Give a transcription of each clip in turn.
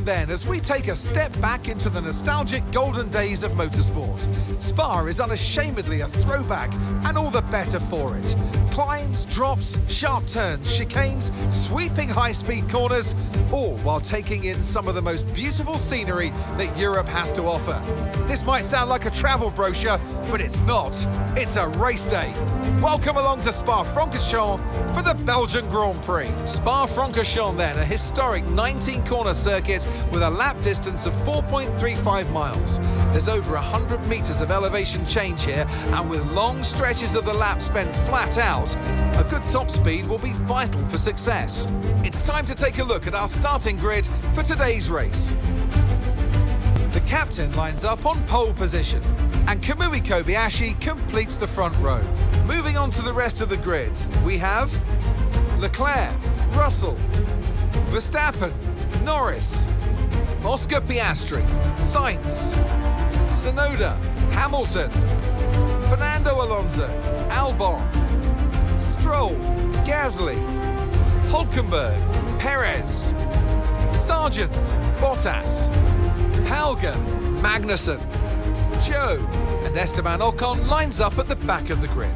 Welcome then as we take a step back into the nostalgic golden days of motorsport. Spa is unashamedly a throwback and all the better for it. Climbs, drops, sharp turns, chicanes, sweeping high-speed corners, all while taking in some of the most beautiful scenery that Europe has to offer. This might sound like a travel brochure, but it's not. It's a race day. Welcome along to Spa Francochamps for the Belgian Grand Prix. Spa Francochamps then, a historic 19-corner circuit with a lap distance of 4.35 miles. There's over 100 meters of elevation change here, and with long stretches of the lap spent flat out, a good top speed will be vital for success. It's time to take a look at our starting grid for today's race. The captain lines up on pole position, and Kamui Kobayashi completes the front row. Moving on to the rest of the grid, we have Leclerc, Russell, Verstappen, Norris, Oscar Piastri, Sainz, Tsunoda, Hamilton, Fernando Alonso, Albon, Stroll, Gasly, Hülkenberg, Perez, Sargent, Bottas, Helga, Magnussen, Joe, and Esteban Ocon lines up at the back of the grid.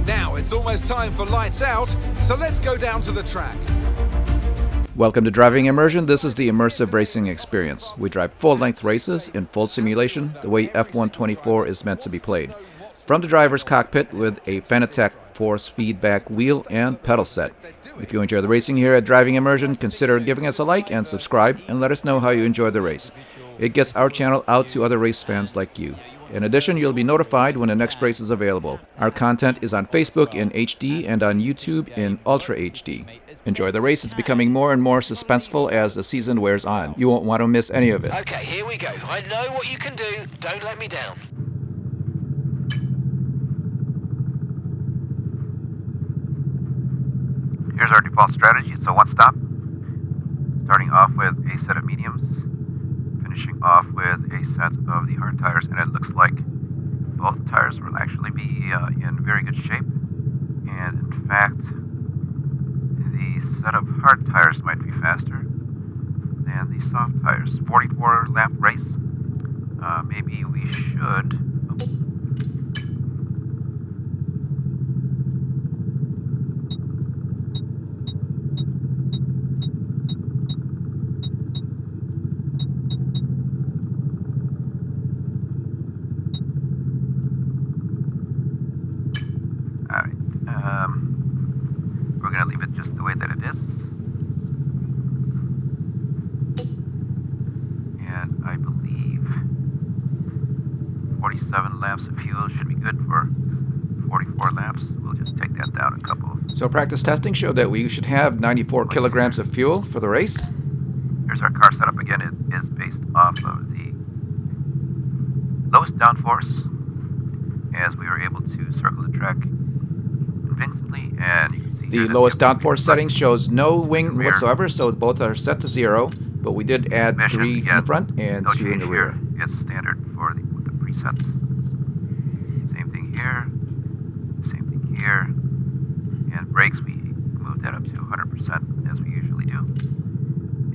Now it's almost time for lights out, so let's go down to the track. Welcome to Driving Immersion. This is the immersive racing experience. We drive full-length races in full simulation, the way F124 is meant to be played. From the driver's cockpit with a Fanatec force feedback wheel and pedal set. If you enjoy the racing here at Driving Immersion, consider giving us a like and subscribe, and let us know how you enjoy the race. It gets our channel out to other race fans like you. In addition, you'll be notified when the next race is available. Our content is on Facebook in HD and on YouTube in Ultra HD. Enjoy the race. It's becoming more and more suspenseful as the season wears on. You won't want to miss any of it. Okay, here we go. I know what you can do. Don't let me down. Here's our default strategy. It's a one-stop. Starting off with a set of mediums, finishing off with a set of the hard tires, and it looks like both tires will actually be in very good shape. And in fact, the set of hard tires might be faster than the soft tires. 44 lap race. Maybe we should. We're going to leave it just the way that it is. And I believe 47 laps of fuel should be good for 44 laps. We'll just take that down a couple. So practice testing showed that we should have 94 kilograms of fuel for the race. Here's our car setup again. It is based off of the lowest downforce, as we were able to circle the track convincingly, and you can see the lowest downforce setting shows no wing whatsoever, so both are set to 0, but we did add 3 in the front and 2 in the rear. It's standard for the presets. Same thing here, same thing here, and brakes we moved that up to 100% as we usually do.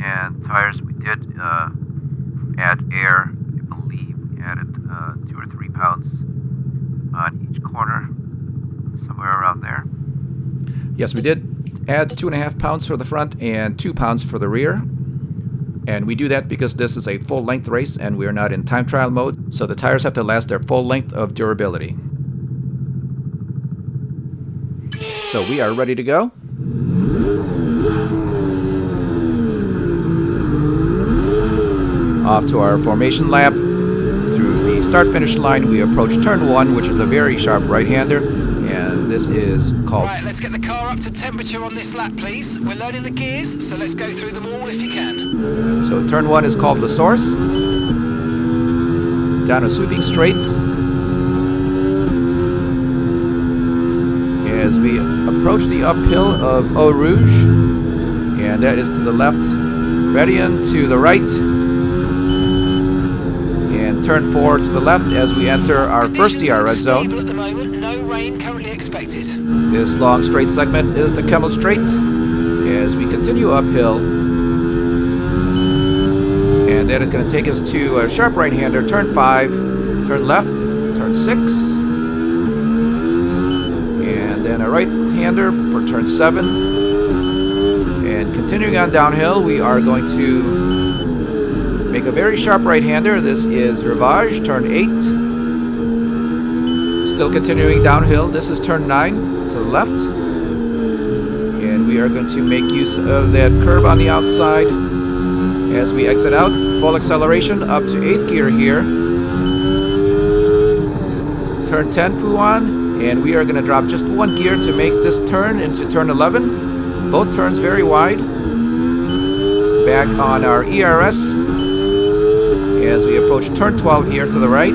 And tires, we did add air. I believe we added 2 or 3 pounds on each corner, somewhere around there. Yes, we did add 2.5 pounds for the front and 2 pounds for the rear. And we do that because this is a full-length race and we are not in time trial mode, so the tires have to last their full length of durability. So we are ready to go. Off to our formation lap. Through the start-finish line, we approach turn 1, which is a very sharp right-hander, and this is called... Right, let's get the car up to temperature on this lap, please. We're learning the gears, so let's go through them all if you can. So turn 1 is called the source. Down a sweeping straight. As we approach the uphill of Eau Rouge, and that is to the left. Median to the right. Turn 4 to the left as we enter our first DRS zone. At the moment, no rain currently expected. This long straight segment is the Kemmel Straight. As we continue uphill, that is going to take us to a sharp right-hander, turn 5, turn left, turn 6, and then a right-hander for turn 7. And continuing on downhill, we are going to make a very sharp right-hander. This is Rivage, turn 8. Still continuing downhill, this is turn 9 to the left. And we are going to make use of that curb on the outside as we exit out. Full acceleration up to 8th gear here. Turn 10 Puan, and we are going to drop just 1 gear to make this turn into turn 11. Both turns very wide. Back on our ERS as we approach turn 12 here to the right.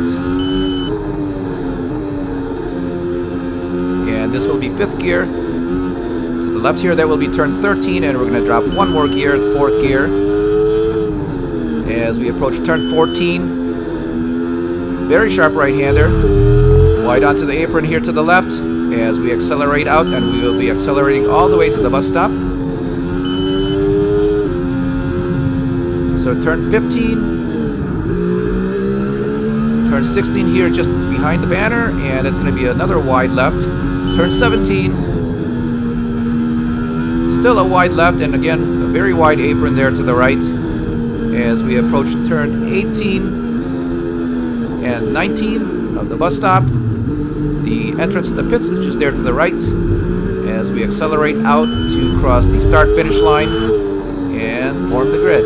And this will be 5th gear. To the left here, that will be turn 13, and we're going to drop 1 more gear, 4th gear. As we approach turn 14. Very sharp right-hander. Wide onto the apron here to the left as we accelerate out, and we will be accelerating all the way to the bus stop. So turn 15, turn 16 here just behind the banner, and it's going to be another wide left. Turn 17, still a wide left, and again a very wide apron there to the right as we approach turn 18 and 19 of the bus stop. The entrance to the pits is just there to the right as we accelerate out to cross the start-finish line and form the grid.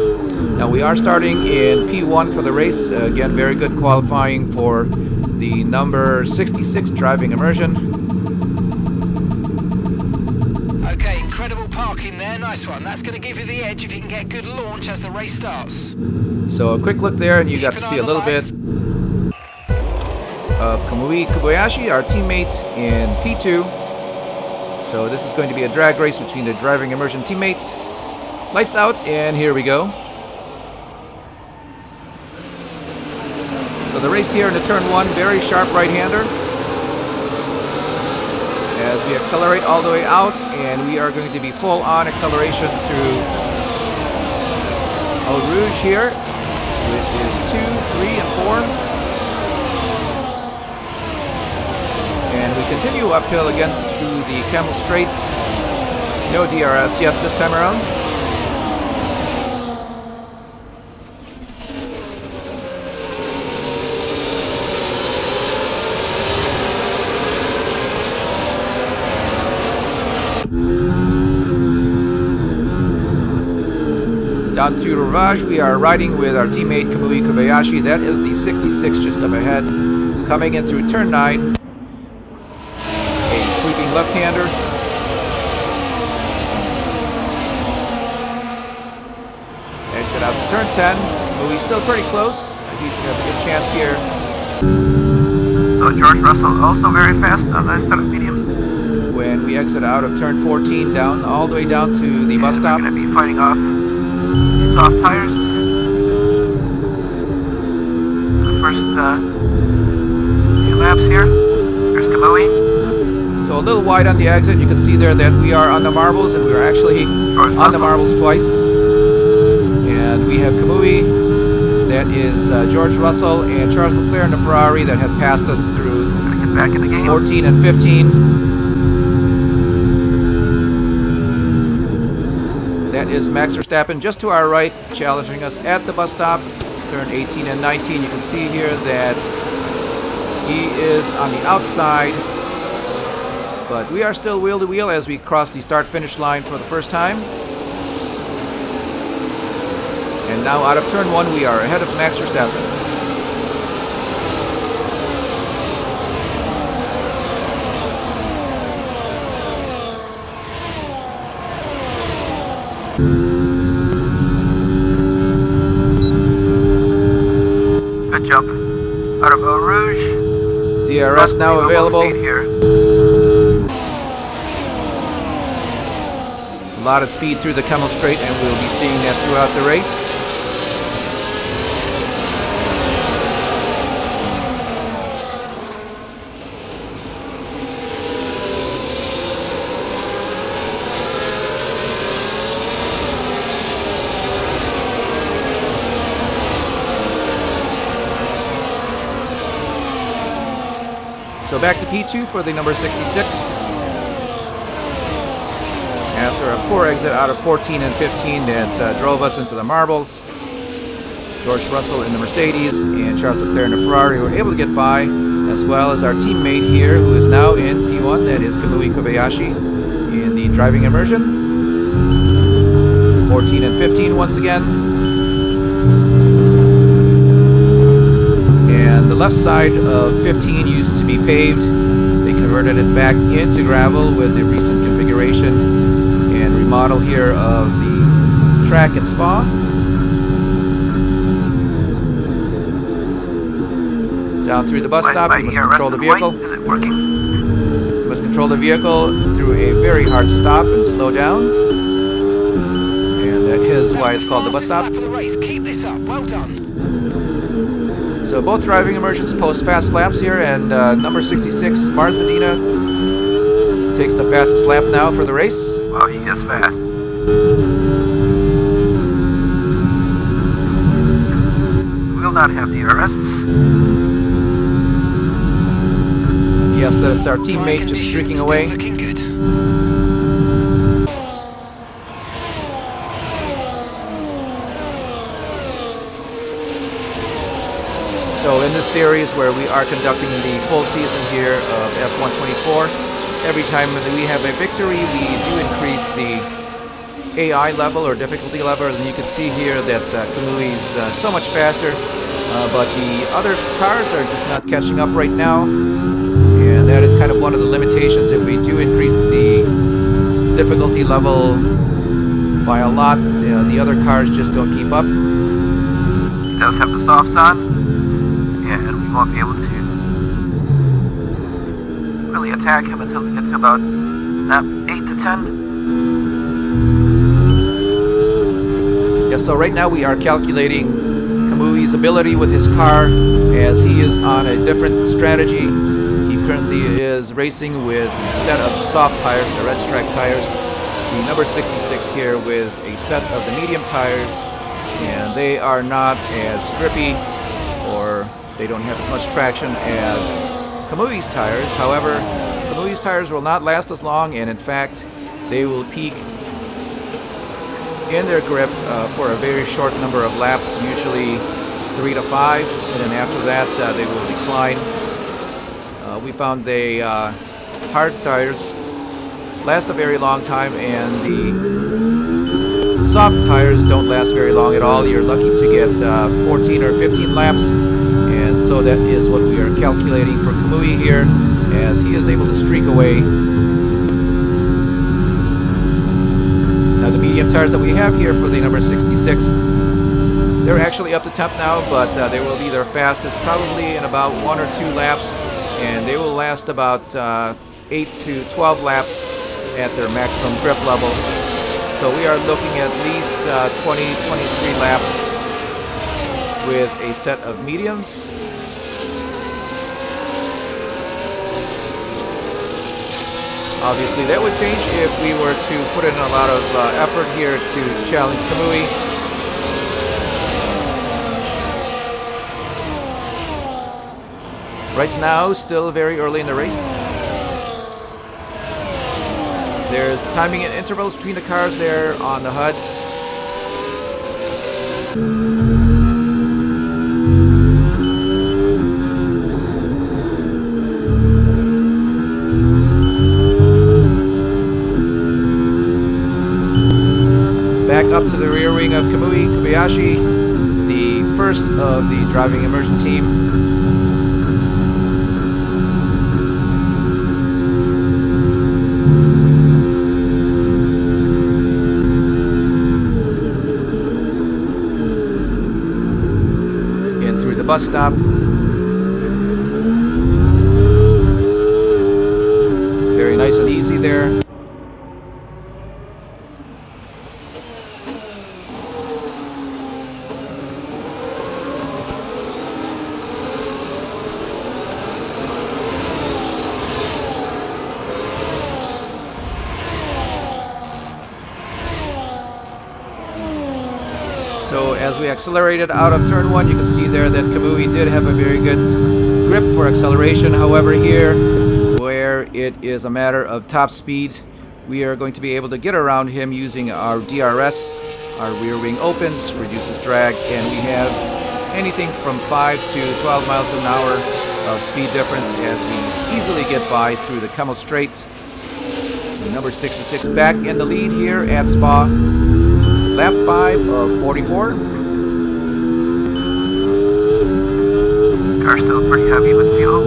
Now we are starting in P1 for the race. Again, very good qualifying for the number 66 Driving Immersion. Okay, incredible parking there. Nice one. That's going to give you the edge if you can get good launch as the race starts. So a quick look there, and you got to see a little bit of Kamui Kobayashi, our teammate in P2. So this is going to be a drag race between the Driving Immersion teammates. Lights out, and here we go. So the race here into turn 1, very sharp right-hander. As we accelerate all the way out, and we are going to be full on acceleration through Eau Rouge here, which is 2, 3, and 4. And we continue uphill again through the Camel Straight. No DRS yet this time around. Down to Rivage, we are riding with our teammate Kamui Kobayashi. That is the 66 just up ahead. Coming in through turn 9. Left-hander. Exit out to turn 10. But he's still pretty close. He should have a good chance here. So George Russell also very fast on the set of mediums. When we exit out of turn 14, down all the way down to the bus stop. We're going to be fighting off soft tires. The first few laps here. There's Kamui. So a little wide on the exit. You can see there that we are on the marbles, and we are actually on the marbles twice. And we have Kamui, that is George Russell, and Charles Leclerc in the Ferrari that have passed us through Get back in the game. 14 and 15. That is Max Verstappen just to our right, challenging us at the bus stop. Turn 18 and 19. You can see here that he is on the outside. But we are still wheel to wheel as we cross the start-finish line for the first time. And now out of turn 1, we are ahead of Max Verstappen. Good jump out of Eau Rouge. DRS now available. Here. A lot of speed through the Camel Straight, and we'll be seeing that throughout the race. So back to P2 for the number 66. After a poor exit out of 14 and 15 that drove us into the marbles, George Russell in the Mercedes and Charles Leclerc in the Ferrari were able to get by, as well as our teammate here who is now in P1, that is Kamui Kobayashi in the driving immersion. 14 and 15 once again. And the left side of 15 used to be paved. They converted it back into gravel with the recent configuration and remodel here of the track at Spa. Down through the bus stop, you must control the vehicle. Is it working? You must control the vehicle through a very hard stop and slow down. And that is why it's called the bus stop. Lap of the race. Keep this up. Well done. So both driving immersions post fast laps here, and number 66, Mars Medina, takes the fastest lap now for the race. Wow, he is fast. We'll not have the arrests. Yes, that's our teammate just streaking away. Looking good. So in this series where we are conducting the full season here of F124, every time that we have a victory, we do increase the AI level or difficulty level. And you can see here that Kamui's so much faster, but the other cars are just not catching up right now. And that is kind of one of the limitations. If we do increase the difficulty level by a lot, the other cars just don't keep up. He does have the softs on. And we won't be able to really attack him until we get to about 8 to 10. Yeah, so right now we are calculating Kamui's ability with his car, as he is on a different strategy. He currently is racing with a set of soft tires, the red stripe tires. The number 66 here with a set of the medium tires, and they are not as grippy, or they don't have as much traction as Kamui's tires. However, Kamui's tires will not last as long, and in fact, they will peak in their grip for a very short number of laps, usually 3 to 5, and then after that, they will decline. We found the hard tires last a very long time, and the soft tires don't last very long at all. You're lucky to get 14 or 15 laps. And so that is what we are calculating for Kamui here, as he is able to streak away. Now the medium tires that we have here for the number 66, they're actually up to temp now, but they will be their fastest probably in about 1 or 2 laps, and they will last about 8 to 12 laps at their maximum grip level. So we are looking at least 20-23 laps with a set of mediums. Obviously that would change if we were to put in a lot of effort here to challenge Kamui. Right now, still very early in the race. There's the timing and intervals between the cars there on the HUD. Back up to the rear wing of Kamui Kobayashi, the first of the Driving Immersion Team. In through the bus stop. Very nice and easy there. So as we accelerated out of turn 1, you can see there that Kamui did have a very good grip for acceleration. However, here, where it is a matter of top speed, we are going to be able to get around him using our DRS. Our rear wing opens, reduces drag, and we have anything from 5 to 12 miles an hour of speed difference as we easily get by through the Kemmel Straight. Number 66 back in the lead here at Spa. Lap 5 of 44. Car's still pretty heavy with fuel.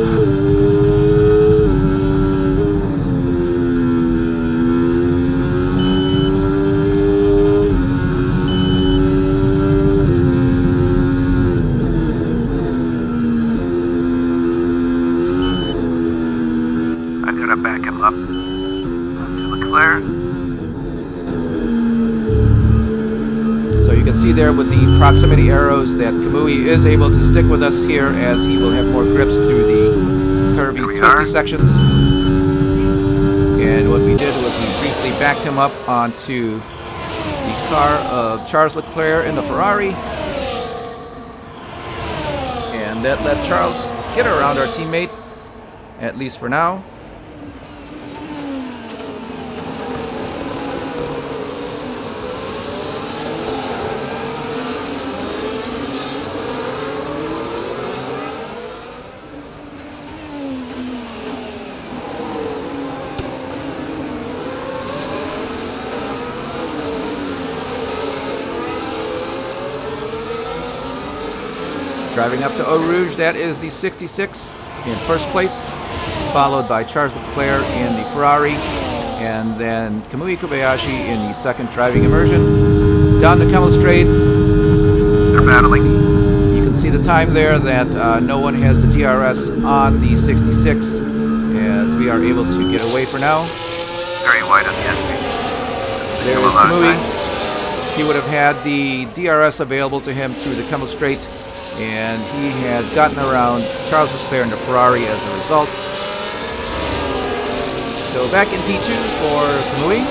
Back him up onto Leclerc. So you can see there with the proximity arrows that Kamui is able to stick with us here as he will have more grips through the curvy, twisty sections. And what we did was we briefly backed him up onto the car of Charles Leclerc in the Ferrari. And that let Charles get around our teammate, at least for now. Driving up to Eau Rouge, that is the 66 in first place, followed by Charles Leclerc in the Ferrari, and then Kamui Kobayashi in the second driving immersion. Down the Kemmel Straight. They're battling. You can see the time there that no one has the DRS on the 66, as we are able to get away for now. Very wide on the entry. There is Kamui. He would have had the DRS available to him through the Kemmel Straight, and he had gotten around Charles Leclerc in the Ferrari as a result. So back in P2 for Kamui.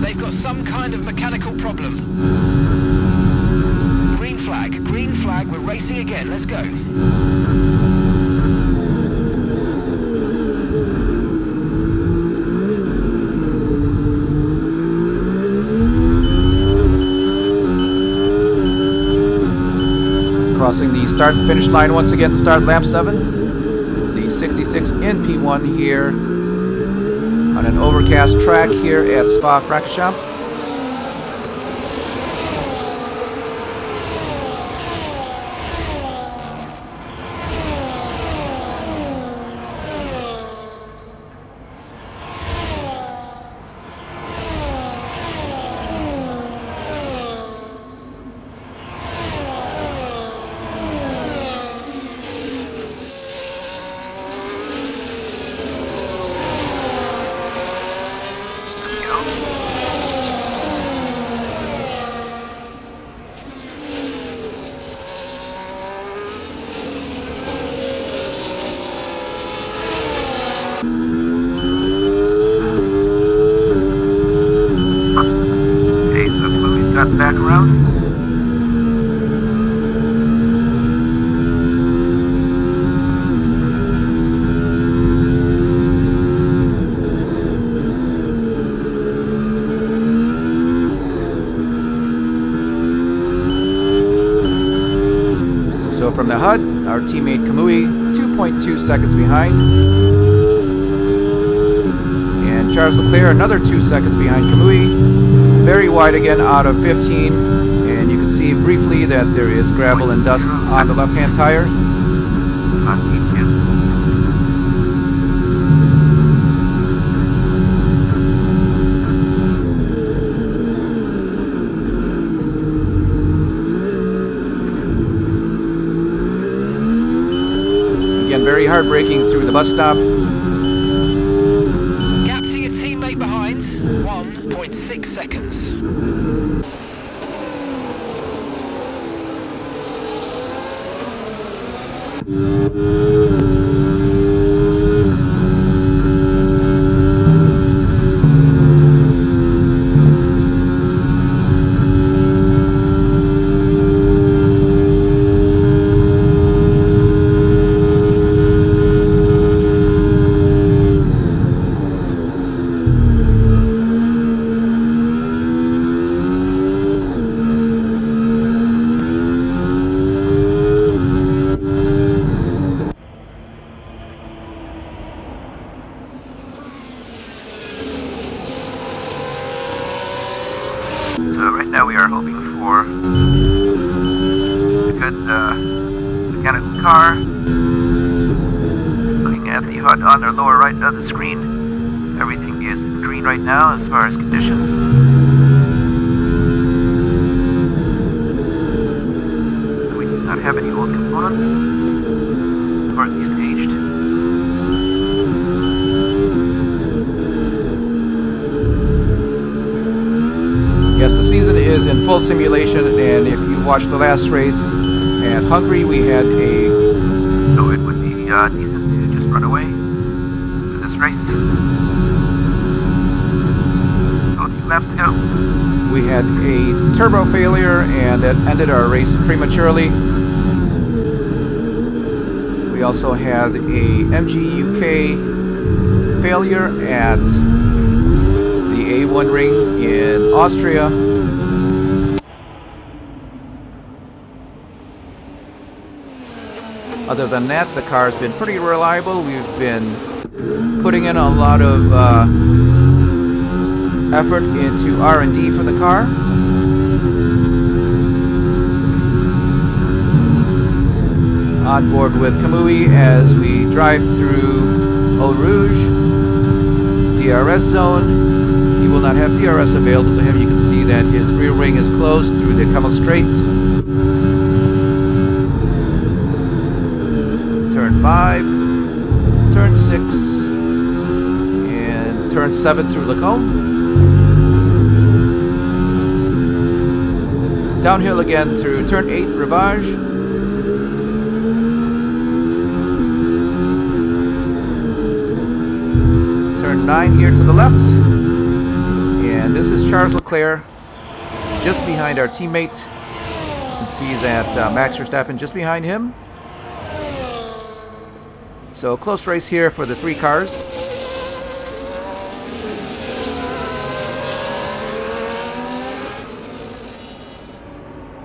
They've got some kind of mechanical problem. Green flag, we're racing again, let's go. Crossing the start and finish line once again to start lap 7. The 66 in P1 here on an overcast track here at Spa Francochamps. Back around. So from the HUD, our teammate Kamui, 2.2 seconds behind. And Charles Leclerc, another 2 seconds behind Kamui. Very wide again out of 15, and you can see briefly that there is gravel and dust on the left-hand tire. hard braking through the bus stop. Gap to your teammate behind, 1.6 seconds. So right now we are hoping for a good mechanical car. Looking at the HUD on the lower right of the screen, everything is green right now as far as condition. We do not have any old components, or at least aged. Yes, the season is in full simulation, and if you watched the last race at Hungary, we had a... So it would be decent to just run away for this race. So a few laps to go. We had a turbo failure, and it ended our race prematurely. We also had a MGUK failure at the A1 ring in Austria. Other than that, the car's been pretty reliable. We've been putting in a lot of effort into R&D for the car. On board with Kamui as we drive through Eau Rouge, DRS zone. He will not have DRS available to him. You can see that his rear wing is closed through the Kemmel Strait. Turn 5, turn 6, and turn 7 through Lacombe. Downhill again through turn 8, Rivage. Turn 9 here to the left. And this is Charles Leclerc, just behind our teammate. You can see that Max Verstappen just behind him. So close race here for the three cars.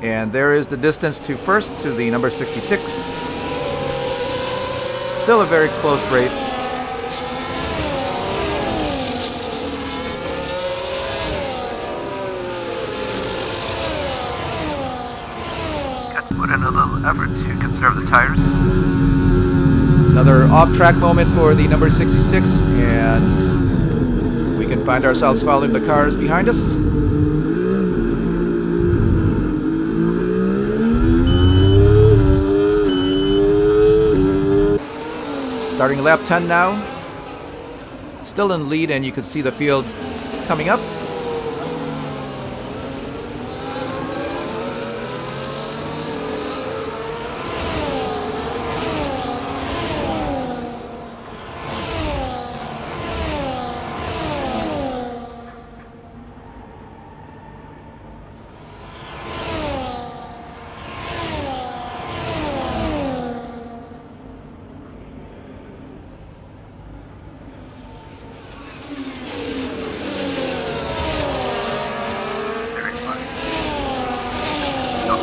And there is the distance to first, to the number 66. Still a very close race. Got to put in a little effort to conserve the tires. Another off-track moment for the number 66, and we can find ourselves following the cars behind us. Starting lap 10 now. Still in lead, and you can see the field coming up.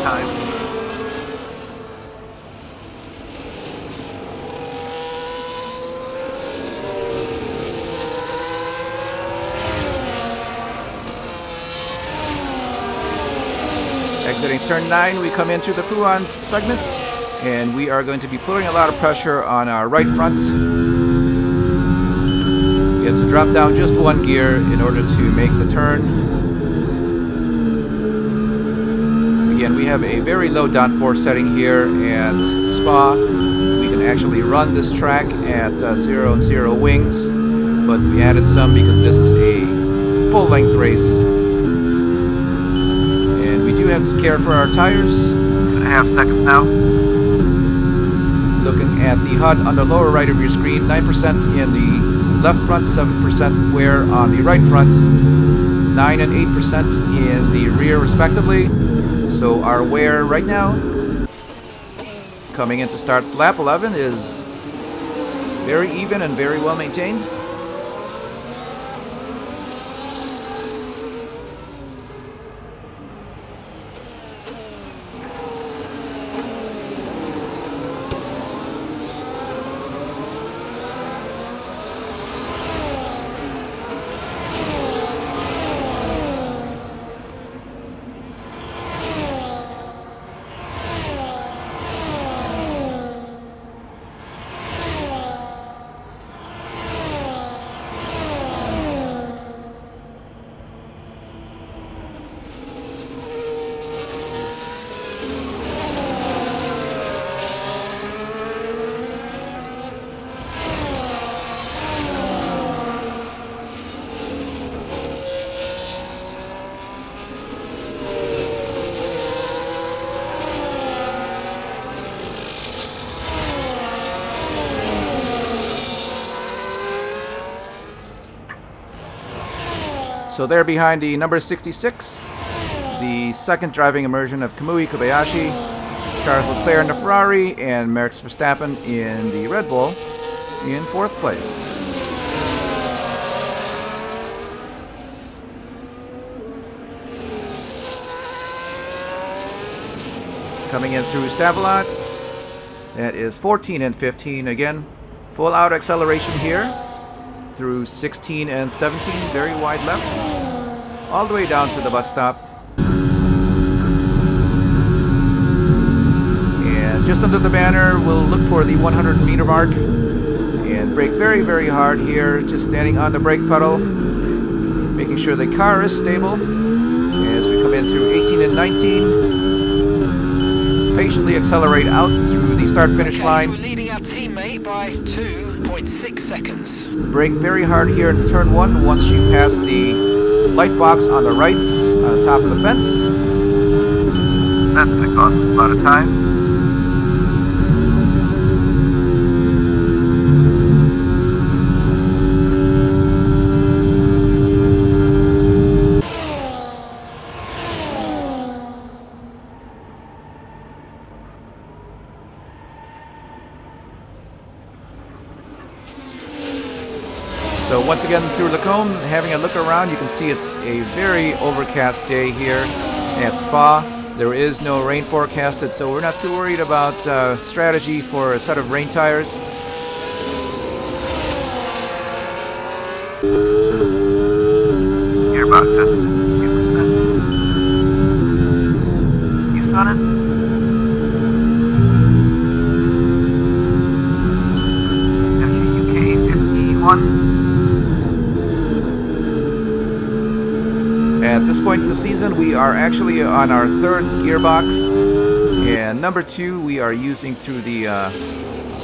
Time. Exiting turn 9, we come into the Pouan segment, and we are going to be putting a lot of pressure on our right front. We have to drop down just one gear in order to make the turn. Again, we have a very low downforce setting here at Spa. We can can actually run this track at 0 and 0 wings, but we added some because this is a full-length race. And we do have to care for our tires. 2.5 seconds now. Looking at the HUD on the lower right of your screen, 9% in the left front, 7% wear on the right front, 9 and 8% in the rear respectively. So our wear right now, coming in to start lap 11, is very even and very well maintained. So there behind the number 66, the second driving immersion of Kamui Kobayashi, Charles Leclerc in the Ferrari, and Max Verstappen in the Red Bull in 4th place. Coming in through Stavelot, that is 14 and 15 again. Full out acceleration here through 16 and 17, very wide lefts, all the way down to the bus stop. And just under the banner, we'll look for the 100-meter mark and brake very, very hard here, just standing on the brake pedal, making sure the car is stable as we come in through 18 and 19. Patiently accelerate out through the start-finish line. So we're leading our teammate by 2.6 seconds. Brake very hard here in turn 1 once you pass the light box on the right, on top of the fence. That's going to cost us a lot of time. So once again through Lacombe, having a look around, you can see it's a very overcast day here at Spa. There is no rain forecasted, so we're not too worried about strategy for a set of rain tires. Gearbox says 2%. Use on it. UK51. At this point in the season, we are actually on our 3rd gearbox, and number 2 we are using through the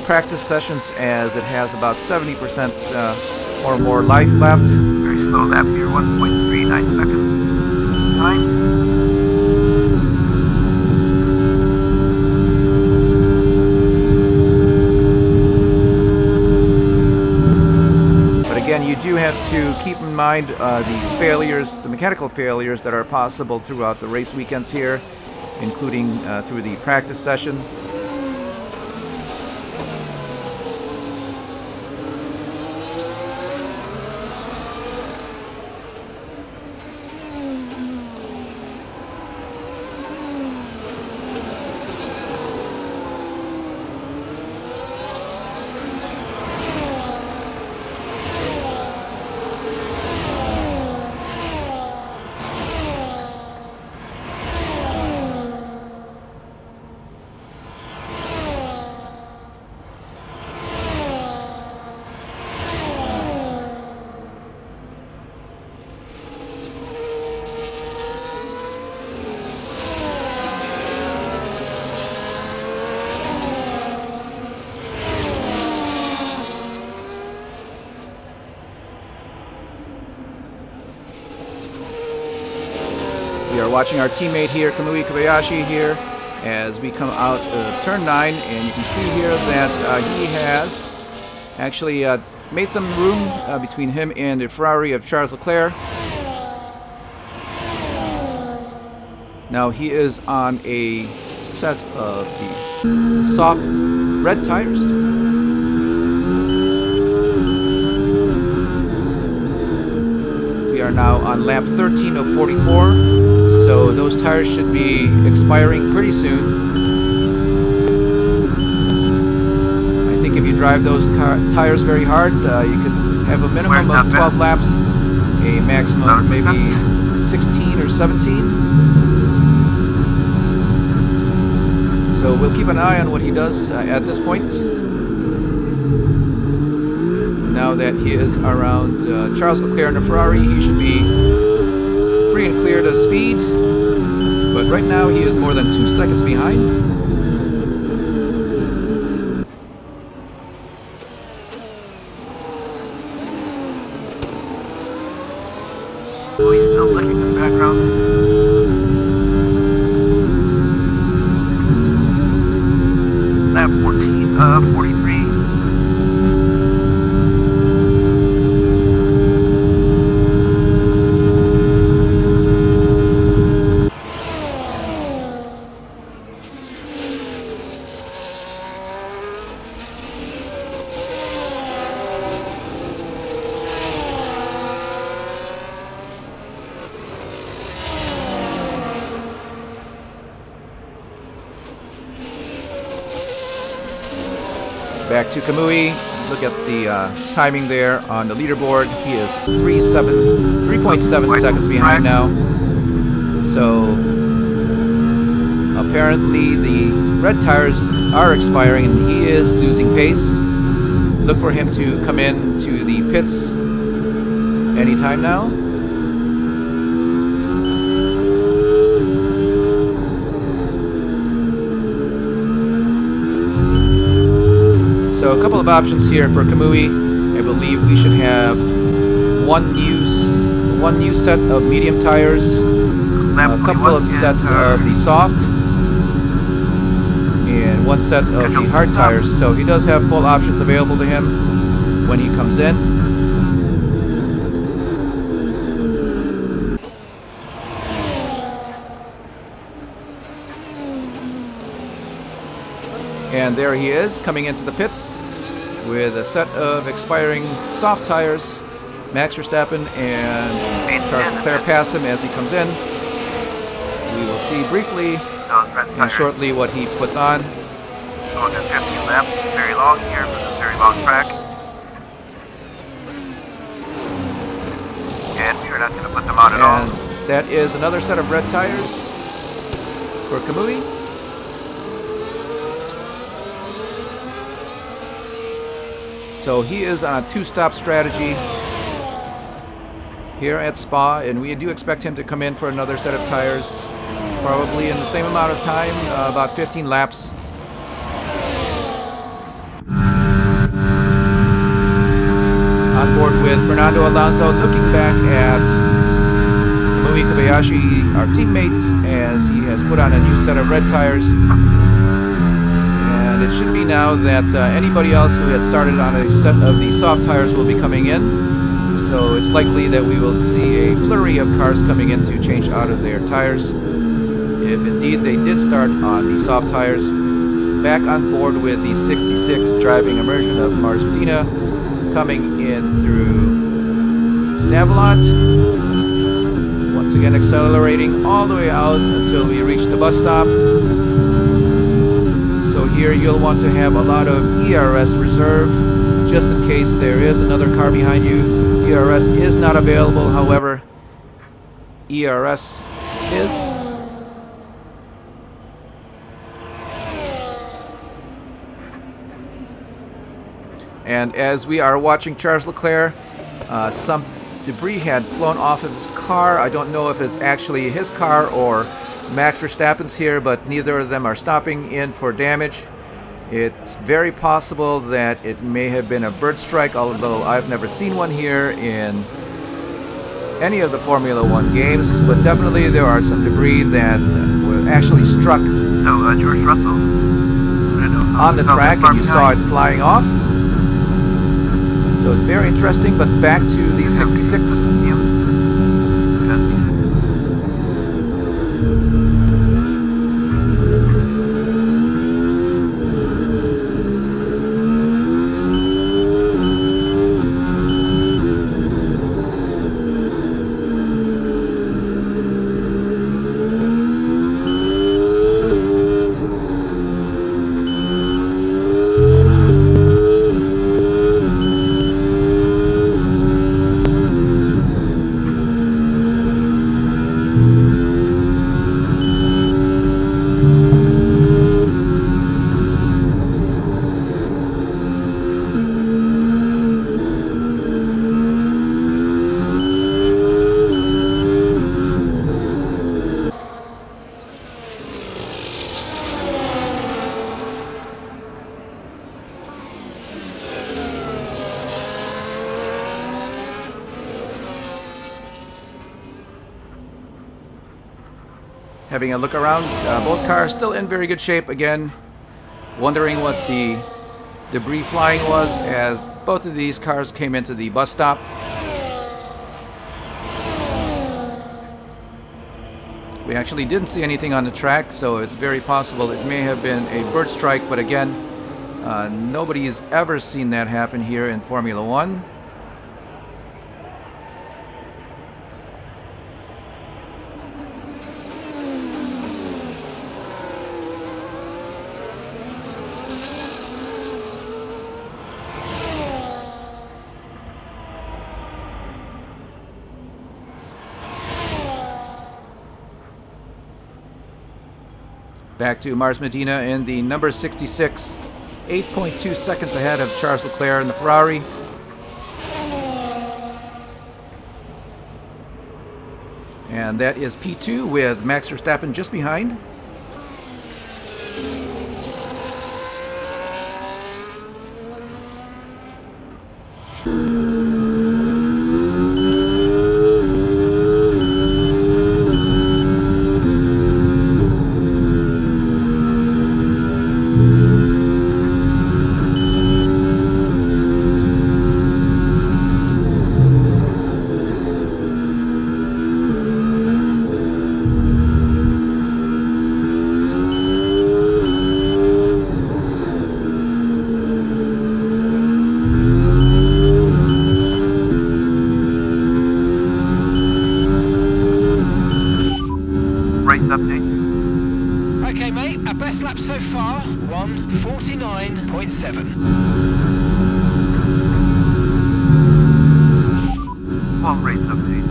practice sessions, as it has about 70% or more life left. Very slow lap here, 1.39 seconds. Time. Again, you do have to keep in mind the failures, the mechanical failures that are possible throughout the race weekends here, including through the practice sessions. We are watching our teammate here, Kamui Kobayashi here, as we come out of turn 9, and you can see here that he has actually made some room between him and the Ferrari of Charles Leclerc. Now he is on a set of the soft red tires. We are now on lap 13 of 44, so those tires should be expiring pretty soon. I think if you drive those tires very hard, you could have a minimum of 12 laps, a maximum of maybe 16 or 17. So we'll keep an eye on what he does at this point. Now that he is around Charles Leclerc in the Ferrari, he should be free and clear to speed. But right now he is more than 2 seconds behind. Oh, he's still looking in the background. Lap 14 of 43. Back to Kamui. Look at the timing there on the leaderboard. He is 3.7 seconds behind now. So apparently the red tires are expiring and he is losing pace. Look for him to come in to the pits anytime now. So a couple of options here for Kamui. I believe we should have one new set of medium tires, a couple of sets of the soft, and one set of the hard tires. So he does have full options available to him when he comes in. And there he is, coming into the pits with a set of expiring soft tires. Max Verstappen and Charles Leclerc pass him as he comes in. We will see briefly and shortly what he puts on. Going to 15 laps, very long here for this very long track. And we are not going to put them on at all. And that is another set of red tires for Kamui. So he is on a two-stop strategy here at Spa, and we do expect him to come in for another set of tires, probably in the same amount of time, about 15 laps. On board with Fernando Alonso, looking back at Kamui Kobayashi, our teammate, as he has put on a new set of red tires. And it should be now that anybody else who had started on a set of the soft tires will be coming in. So it's likely that we will see a flurry of cars coming in to change out of their tires. If indeed they did start on the soft tires. Back on board with the 66 Driving Immersion of Mars Medina, coming in through Stavelot. Once again accelerating all the way out until we reach the bus stop. So here you'll want to have a lot of ERS reserve, just in case there is another car behind you. DRS is not available, however, ERS is. And as we are watching Charles Leclerc, some debris had flown off of his car. I don't know if it's actually his car or Max Verstappen's here, but neither of them are stopping in for damage. It's very possible that it may have been a bird strike, although I've never seen one here in any of the Formula One games, but definitely there are some debris that were actually struck So, George Russell, on the track, and you saw it flying off. So it's very interesting, but back to the 66. Having a look around, both cars still in very good shape. Again, wondering what the debris flying was as both of these cars came into the bus stop. We actually didn't see anything on the track, so it's very possible it may have been a bird strike, but again, nobody's ever seen that happen here in Formula One. Back to Mars Medina in the number 66, 8.2 seconds ahead of Charles Leclerc in the Ferrari. And that is P2 with Max Verstappen just behind. Okay, mate, our best lap so far, 1:49.7. Well, race update.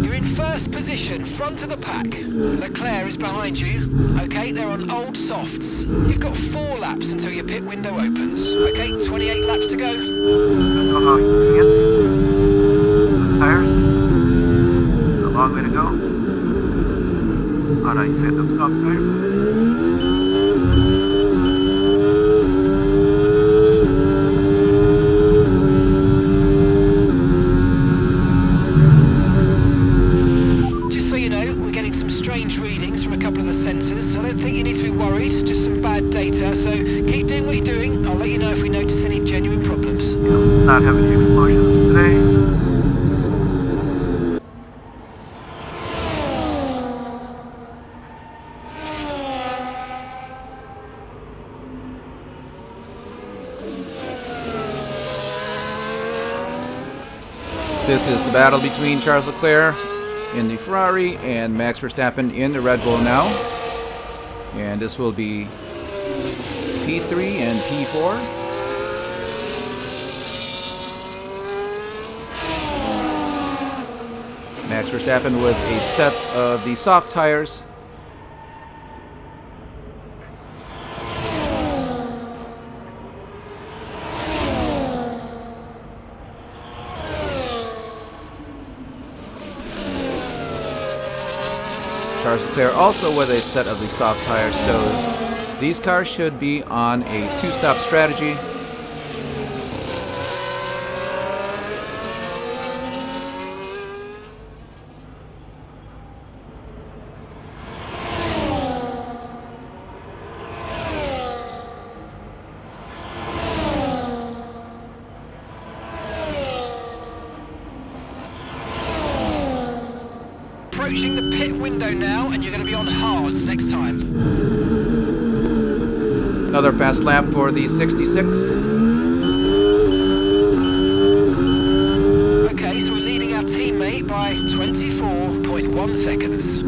You're in first position, front of the pack. Leclerc is behind you. Okay, they're on old softs. You've got 4 laps until your pit window opens. Okay, 28 laps to go. Don't know how you can. The tires. A long way to go. Oh no, you said those soft tires. Just so you know, we're getting some strange readings from a couple of the sensors, so I don't think you need to be worried, just some bad data, so keep doing what you're doing. I'll let you know if we notice any genuine problems. Not having any explosions today. This is the battle between Charles Leclerc in the Ferrari and Max Verstappen in the Red Bull now. And this will be P3 and P4. Max Verstappen with a set of the soft tires. Charles Leclerc also with a set of the soft tires, so these cars should be on a 2-stop strategy. approaching the pit window now, and you're going to be on hards next time. Another fast lap for the 66. Okay, so we're leading our teammate by 24.1 seconds.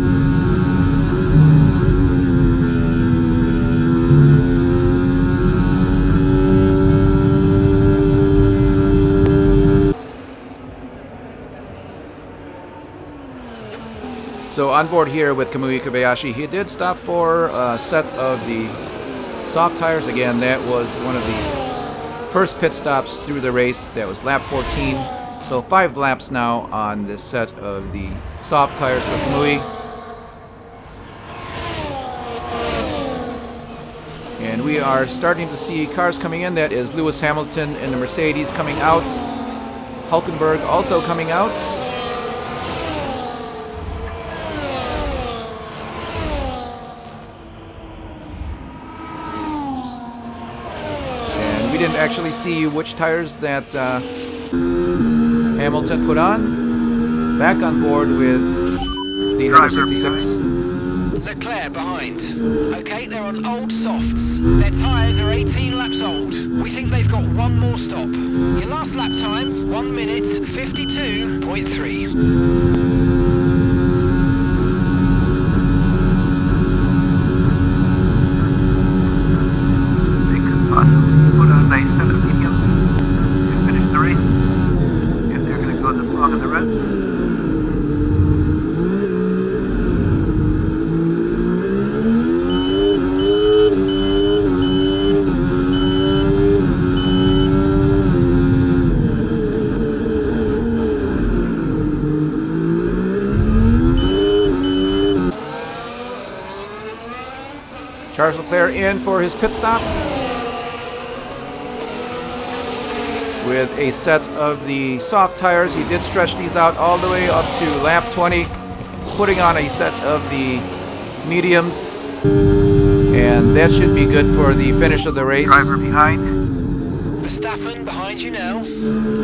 So on board here with Kamui Kobayashi, he did stop for a set of the soft tires. Again, that was one of the first pit stops through the race. That was lap 14. So 5 laps now on this set of the soft tires for Kamui. And we are starting to see cars coming in. That is Lewis Hamilton in the Mercedes coming out. Hulkenberg also coming out. And we didn't actually see which tires that Hamilton put on. Back on board with the number 66. Leclerc behind. Okay, they're on old softs. Their tyres are 18 laps old. We think they've got one more stop. Your last lap time, 1 minute 52.3. They could possibly put on a nice set of mediums to finish the race if they're going to go this long in the run. Charles Leclerc in for his pit stop with a set of the soft tires. He did stretch these out all the way up to lap 20, putting on a set of the mediums, and that should be good for the finish of the race. Driver behind. Verstappen behind you now.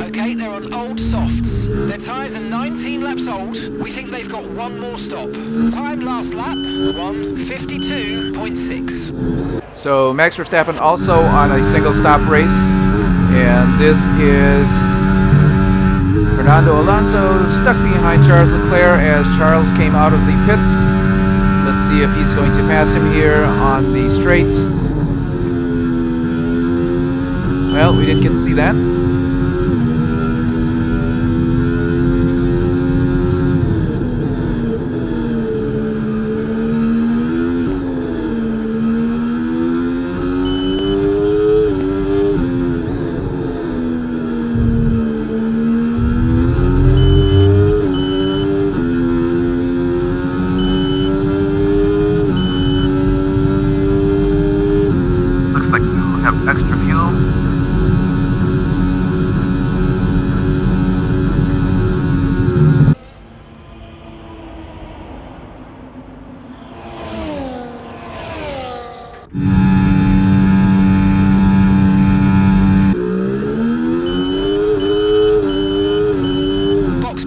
Okay, they're on old softs. Their tyres are 19 laps old. We think they've got one more stop. Time last lap, 1:52.6. So Max Verstappen also on a single stop race, and this is Fernando Alonso stuck behind Charles Leclerc as Charles came out of the pits. Let's see if he's going to pass him here on the straight. Well, we didn't get to see that. Looks like you have extra fuel.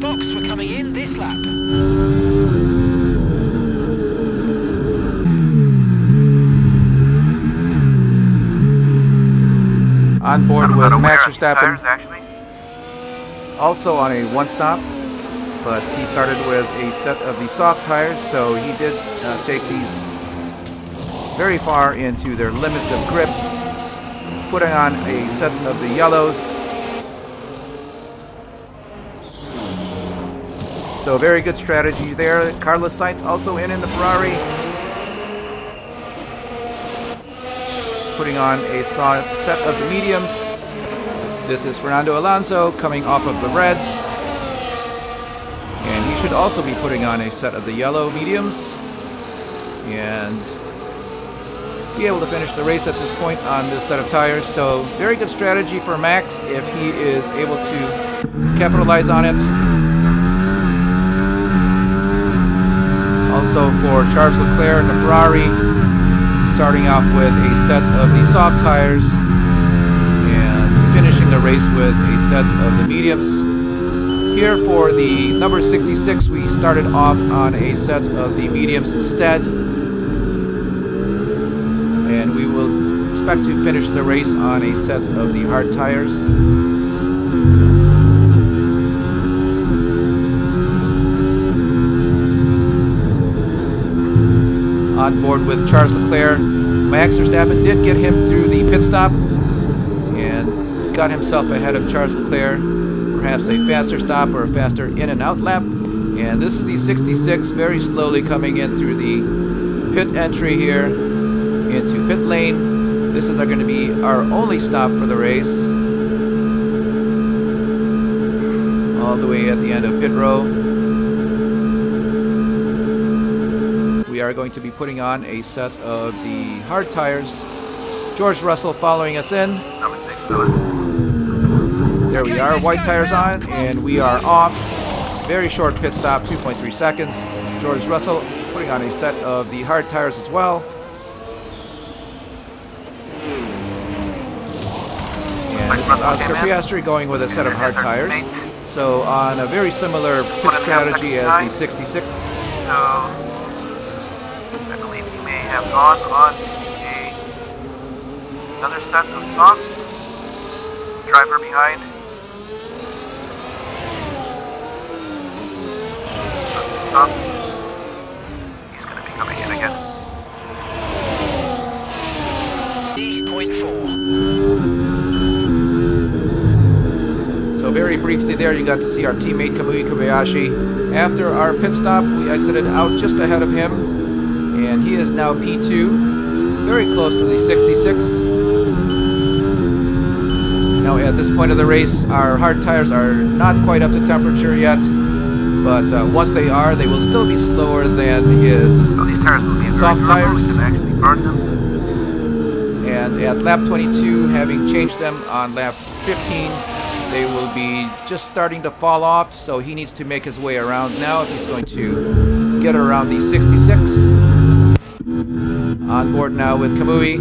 Box, we're coming in this lap. On board with Max Verstappen, Actually. also on a one stop, but he started with a set of the soft tires, so he did take these very far into their limits of grip, putting on a set of the yellows. So very good strategy there. Carlos Sainz also in the Ferrari, putting on a set of the mediums. This is Fernando Alonso coming off of the reds, and he should also be putting on a set of the yellow mediums and be able to finish the race at this point on this set of tires. So very good strategy for Max if he is able to capitalize on it. Also for Charles Leclerc in the Ferrari, starting off with a set of the soft tires and finishing the race with a set of the mediums. Here for the number 66, we started off on a set of the mediums instead. And we will expect to finish the race on a set of the hard tires. On board with Charles Leclerc. Max Verstappen did get him through the pit stop and got himself ahead of Charles Leclerc. Perhaps a faster stop or a faster in and out lap. And this is the 66 very slowly coming in through the pit entry here into pit lane. This is going to be our only stop for the race. All the way at the end of pit row. We are going to be putting on a set of the hard tires. George Russell following us in. There we are, white tires on, and we are off. Very short pit stop, 2.3 seconds. George Russell putting on a set of the hard tires as well. And this is Oscar Piastri going with a set of hard tires. So on a very similar pit strategy as the 66. So, I believe he may have gone on another set of softs. Driver behind. Soft. He's going to be coming in again. 0.4. So very briefly there, you got to see our teammate Kamui Kobayashi. After our pit stop, we exited out just ahead of him, and he is now P2, very close to the 66. Now at this point of the race, our hard tires are not quite up to temperature yet, but once they are, they will still be slower than his These tires will be soft tires. We can actually burn them. And at lap 22, having changed them on lap 15, they will be just starting to fall off, so he needs to make his way around now if he's going to get around the 66. On board now with Kamui.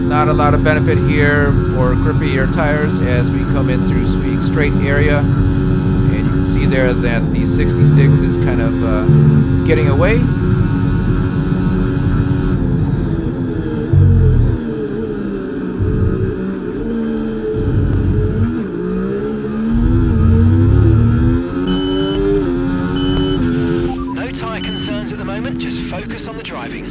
Not a lot of benefit here for grippier tires as we come in through Sweet Straight area. And you can see there that the 66 is kind of getting away. No tyre concerns at the moment, just focus on the driving.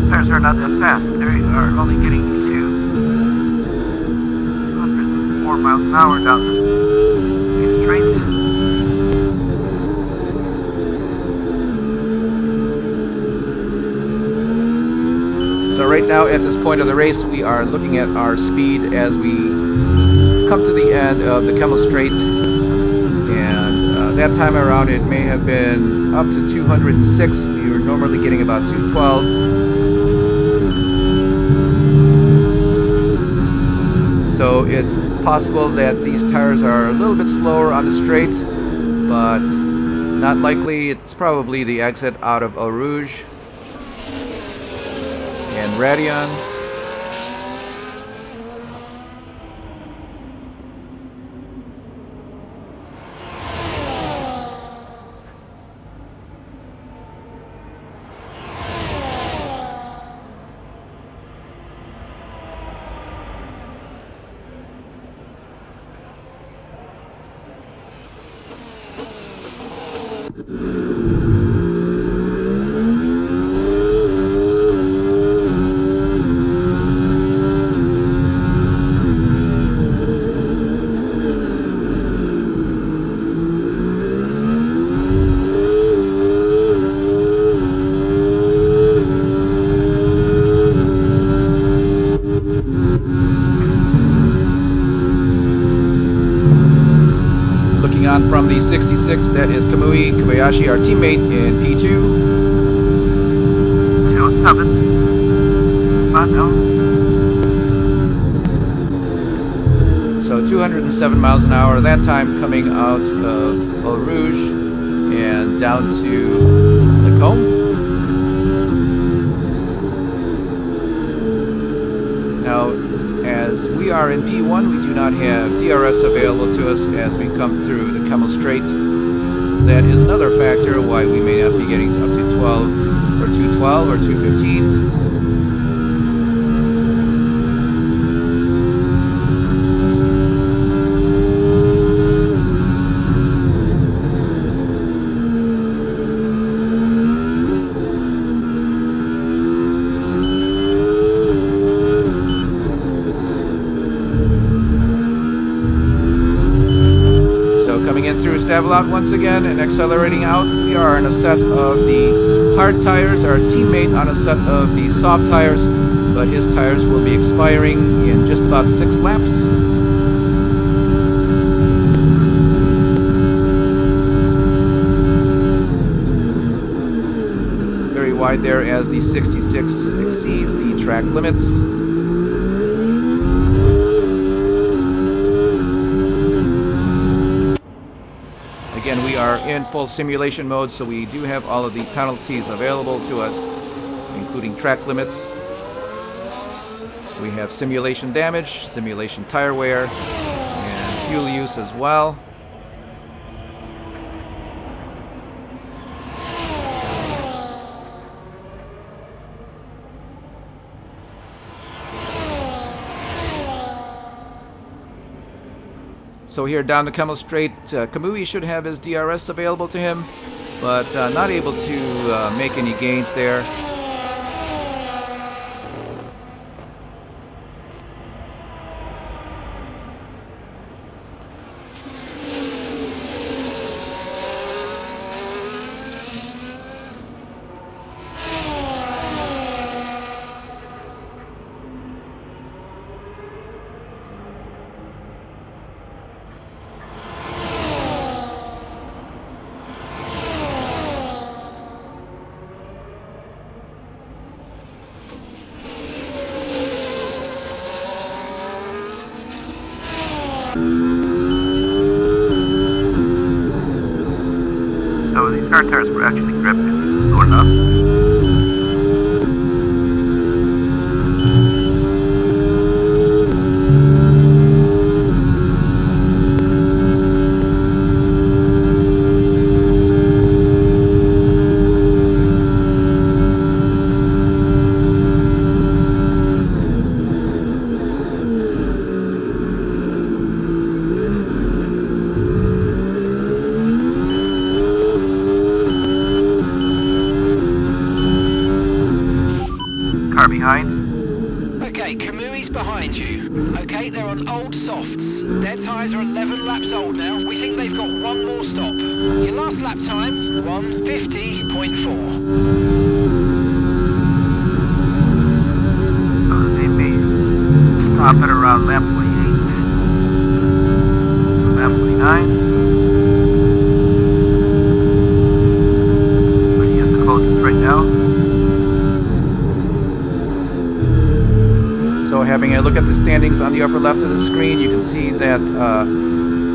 Tires are not that fast. They are only getting to 104 miles an hour down these straights. So right now at this point of the race, we are looking at our speed as we come to the end of the Kemmel Straight. And that time around it may have been up to 206. We were normally getting about 212. So it's possible that these tires are a little bit slower on the straight, but not likely. It's probably the exit out of Eau Rouge and Radion. on from the 66, that is Kamui Kobayashi, our teammate in P2. 207. Come on now. So 207 miles an hour, that time coming out of Eau Rouge and down to Lacombe. Now, as we are in P1, we do not have DRS available to us as we come through the Kemmel Strait. That is another factor why we may not be getting up to 12 or 212 or 215. Stavelot once again and accelerating out. We are on a set of the hard tires, our teammate on a set of the soft tires, but his tires will be expiring in just about 6 laps. Very wide there as the 66 exceeds the track limits. Again, we are in full simulation mode, so we do have all of the penalties available to us, including track limits. We have simulation damage, simulation tire wear, and fuel use as well. So here down the Kemmel Strait, Kamui should have his DRS available to him, but not able to make any gains there. So these car tires were actually gripped low enough. Car behind. Okay, Kamui's behind you. Okay, they're on old softs. Their tyres are 11 laps old now. We think they've got one more stop. Your last lap time, 1:50.4. They may stop at around lap 28. Lap 29. But he has the closest right now. So having a look at the standings on the upper left of the screen, you can see that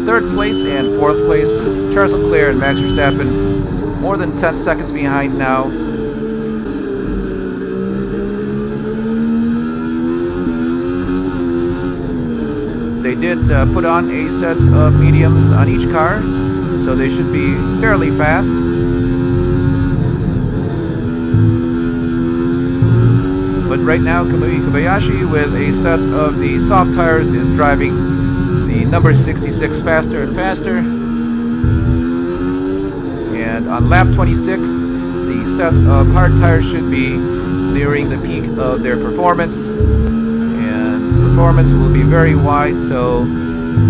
3rd place and 4th place, Charles Leclerc and Max Verstappen, more than 10 seconds behind now. They did put on a set of mediums on each car, so they should be fairly fast. But right now, Kamui Kobayashi with a set of the soft tires is driving the number 66 faster and faster. And on lap 26, the set of hard tires should be nearing the peak of their performance. And performance will be very wide, so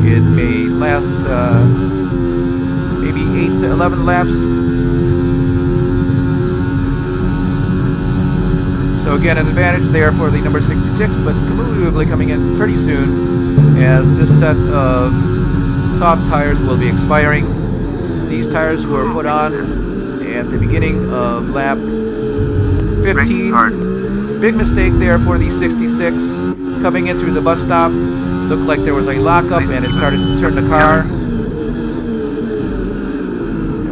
it may last maybe 8 to 11 laps. So again, an advantage there for the number 66, but Kamui will be coming in pretty soon as this set of soft tires will be expiring. These tires were put on at the beginning of lap 15. Big mistake there for the 66. Coming in through the bus stop, looked like there was a lockup and it started to turn the car,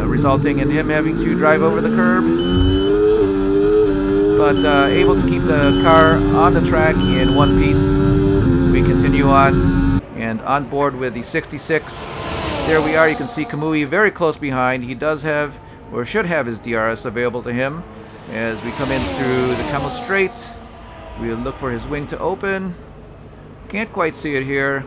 resulting in him having to drive over the curb. But able to keep the car on the track in one piece. We continue on, and on board with the 66. There we are. You can see Kamui very close behind. He does have, or should have, his DRS available to him. As we come in through the Camel Straight, we'll look for his wing to open. Can't quite see it here.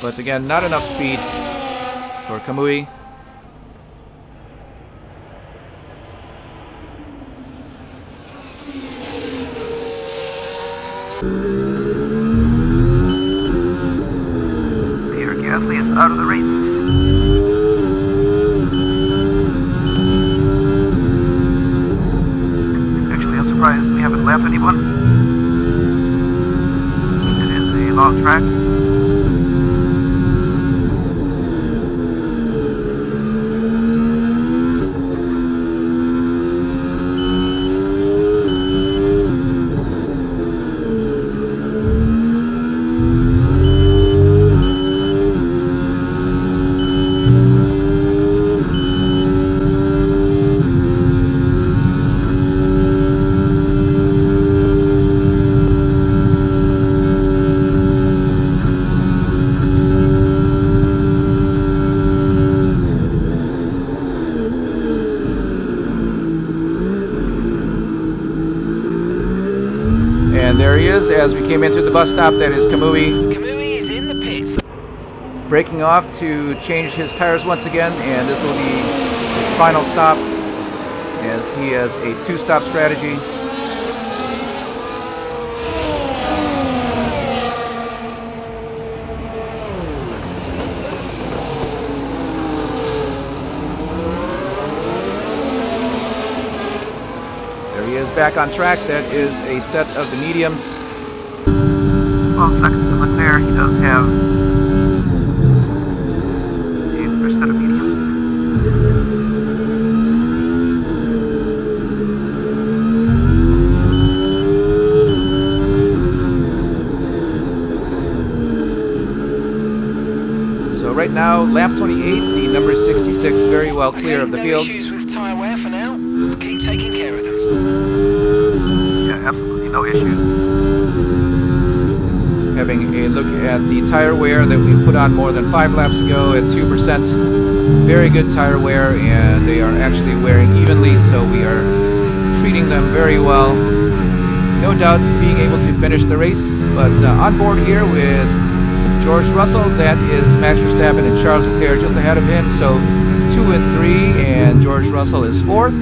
But again, not enough speed for Kamui. Peter Gasly is out of the race. Actually, I'm surprised we haven't left anyone. It is a long track. And there he is as we came in through the bus stop. That is Kamui. Kamui is in the pits. Breaking off to change his tires once again, and this will be his final stop as he has a two-stop strategy. There he is back on track. That is a set of the mediums. Well, second to Leclerc, he does have a first set of mediums. So right now, lap 28, the number 66 very well clear of the no field. issues with tyre wear for now. Keep taking care of them. Yeah, absolutely no issues. Having a look at the tire wear that we put on more than 5 laps ago at 2%. Very good tire wear, and they are actually wearing evenly, so we are treating them very well. No doubt being able to finish the race, but on board here with George Russell, that is Max Verstappen and Charles Leclerc just ahead of him, so 2 and 3, and George Russell is 4th.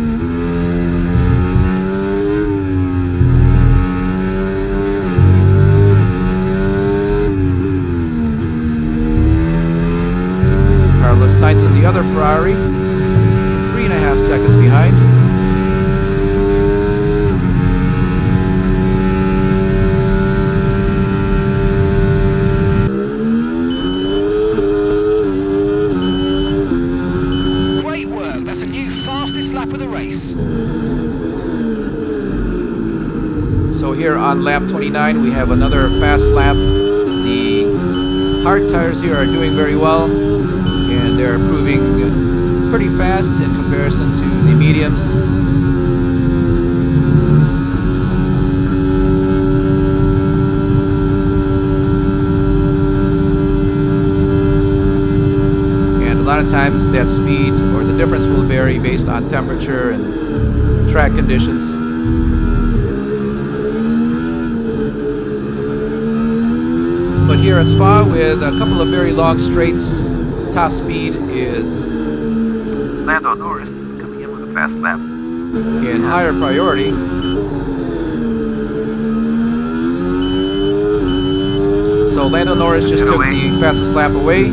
Carlos Sainz in the other Ferrari, 3.5 seconds behind. Great work. That's a new fastest lap of the race. So here on lap 29, we have another fast lap. The hard tires here are doing very well, and they're proving pretty fast in comparison to the mediums. And a lot of times that speed or the difference will vary based on temperature and track conditions. But here at Spa, with a couple of very long straights, top speed is Lando Norris is coming in with a fast lap. in higher priority. So Lando Norris just Get took away. the fastest lap away.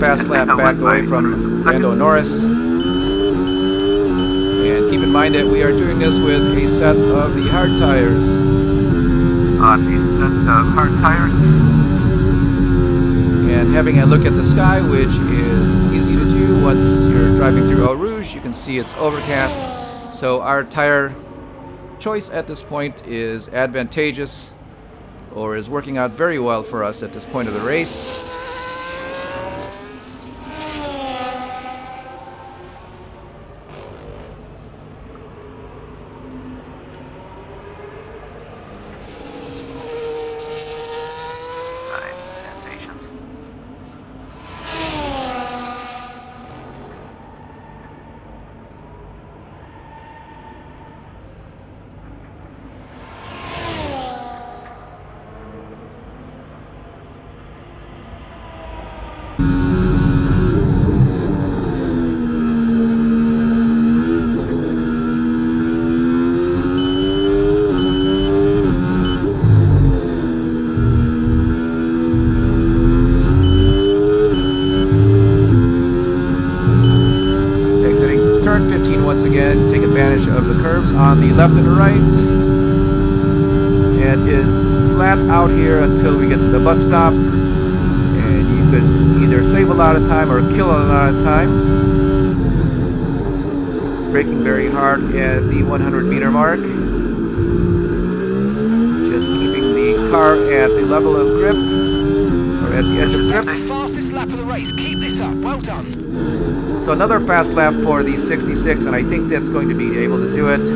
fast lap back away from Lando Norris. And keep in mind that we are doing this with a set of the hard tires. On a set of hard tires. And having a look at the sky, which is easy to do once you're driving through Eau Rouge, you can see it's overcast. So our tire choice at this point is advantageous, or is working out very well for us at this point of the race. Once again, take advantage of the curves on the left and the right, and is flat out here until we get to the bus stop, and you could either save a lot of time or kill a lot of time. Braking very hard at the 100-meter mark, just keeping the car at the level of grip, or at the edge of grip. That's the fastest lap of the race. Keep this up. Well done. So another fast lap for the 66, and I think that's going to be able to do it.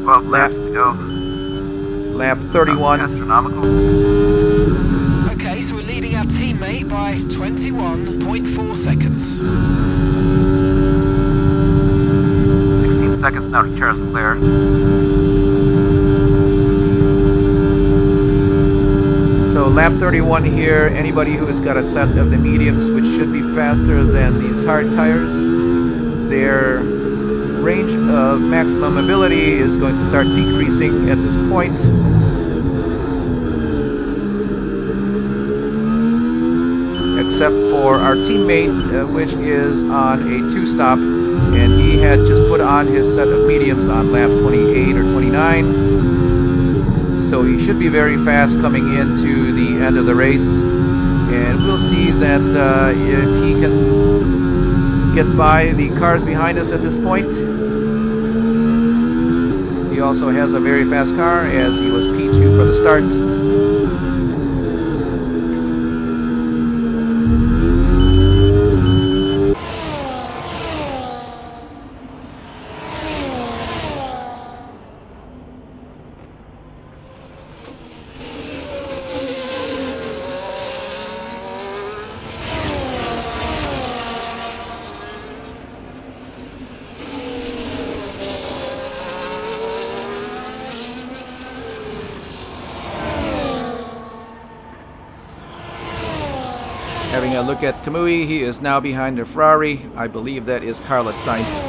12 laps to go. Lap 31. Astronomical. Okay, so we're leading our teammate by 21.4 seconds. 16 seconds now to Charles Leclerc. So lap 31 here, anybody who has got a set of the mediums, which should be faster than these hard tires, their range of maximum mobility is going to start decreasing at this point. Except for our teammate, which is on a 2-stop, and he had just put on his set of mediums on lap 28 or 29. So he should be very fast coming into the end of the race, and we'll see that if he can get by the cars behind us at this point. He also has a very fast car, as he was P2 for the start. Having a look at Kamui, he is now behind the Ferrari. I believe that is Carlos Sainz.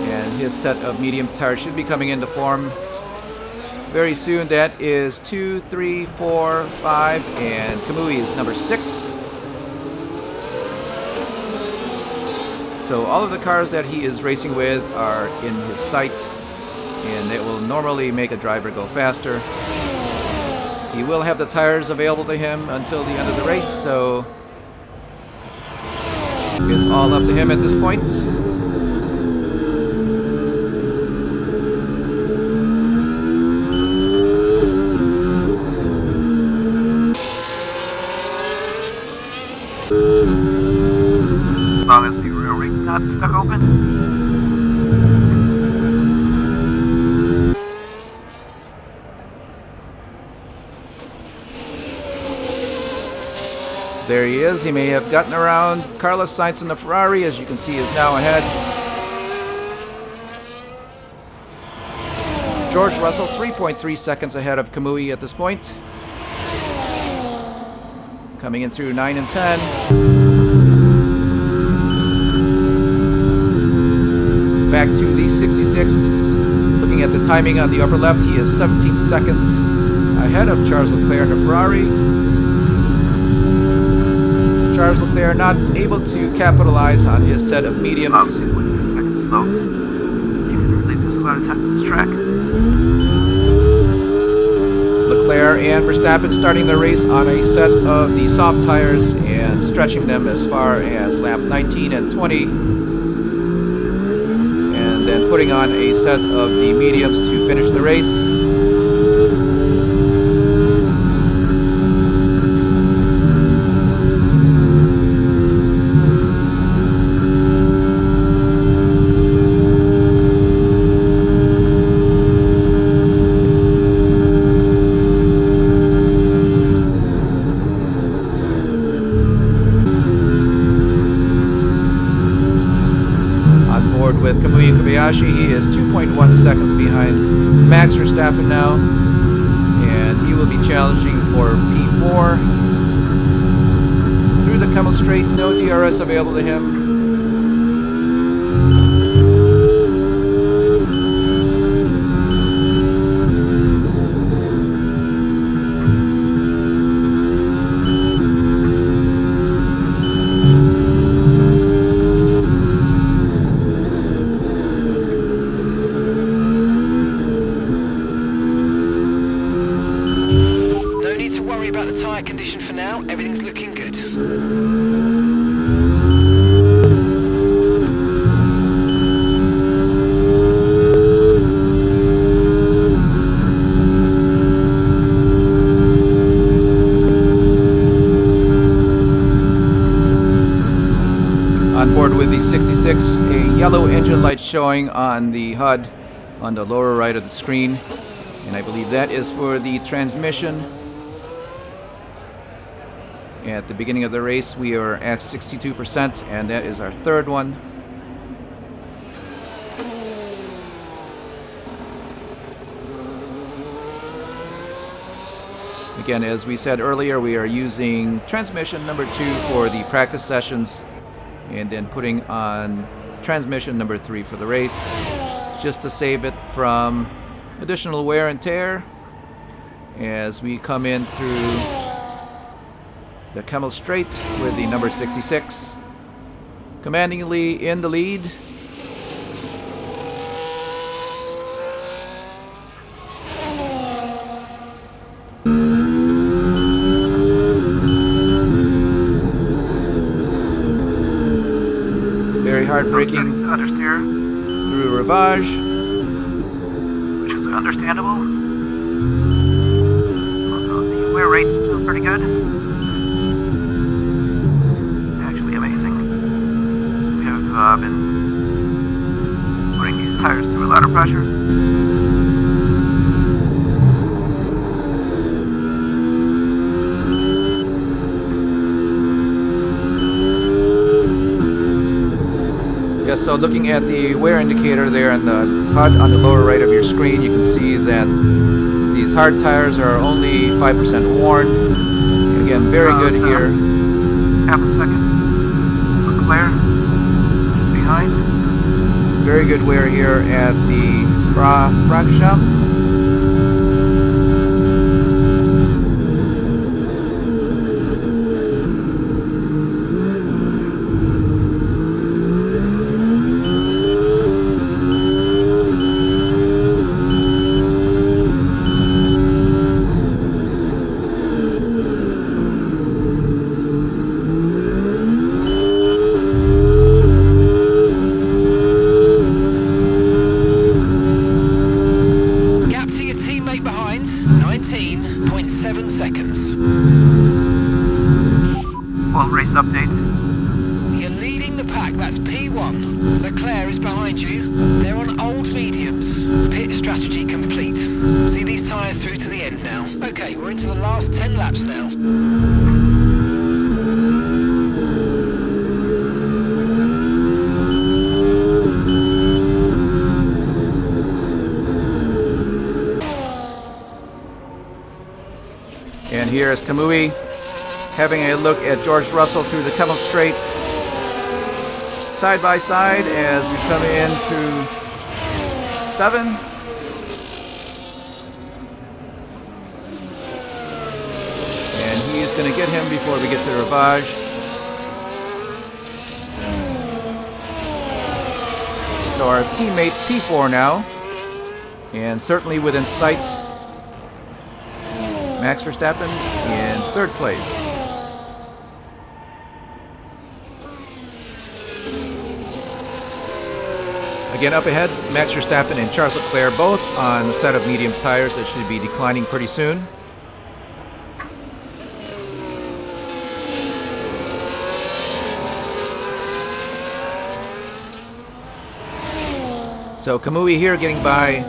And his set of medium tires should be coming into form very soon. That is 2, 3, 4, 5, and Kamui is number 6. So all of the cars that he is racing with are in his sight, and it will normally make a driver go faster. He will have the tires available to him until the end of the race, so it's all up to him at this point. As long as the rear ring's not stuck open. There he is. He may have gotten around Carlos Sainz in the Ferrari, as you can see is now ahead. George Russell 3.3 seconds ahead of Kamui at this point. Coming in through 9 and 10. back to the 66. Looking at the timing on the upper left, he is 17 seconds ahead of Charles Leclerc in the Ferrari. Charles Leclerc not able to capitalize on his set of mediums. Seconds slow. You can really lose a lot of time on this track. Leclerc and Verstappen starting the race on a set of the soft tires and stretching them as far as lap 19 and 20. And then putting on a set of the mediums to finish the race. With Kamui Kobayashi, he is 2.1 seconds behind Max Verstappen now, and he will be challenging for P4 through the Kemmel Straight. No DRS available to him. About the tyre condition for now, everything's looking good. On board with the 66, a yellow engine light showing on the HUD on the lower right of the screen, and I believe that is for the transmission. At the beginning of the race, we are at 62%, and that is our third one. Again, as we said earlier, we are using transmission number 2 for the practice sessions, and then putting on transmission number 3 for the race, just to save it from additional wear and tear as we come in through the Kemmel Straight with the number 66 commandingly in the lead. Very hard braking Understeer, through Rivage, which is understandable. Although the wear rate's still pretty good. Been putting these tires through a lot of pressure. Yes, so looking at the wear indicator there on the HUD on the lower right of your screen, you can see that these hard tires are only 5% worn. Again, very good here. Half a second. Leclerc. Very good wear here at the Spa Francochamps. Race update. You're leading the pack, that's P1. Leclerc is behind you. They're on old mediums. Pit strategy complete. See these tyres through to the end now. Okay, we're into the last 10 laps now. And here is Kamui having a look at George Russell through the Kemmel Straight. side by side as we come into 7. And he's going to get him before we get to the Rivage. So our teammate P4 now, and certainly within sight, Max Verstappen in 3rd place. Again, up ahead, Max Verstappen and Charles Leclerc, both on a set of medium tires that should be declining pretty soon. So Kamui here getting by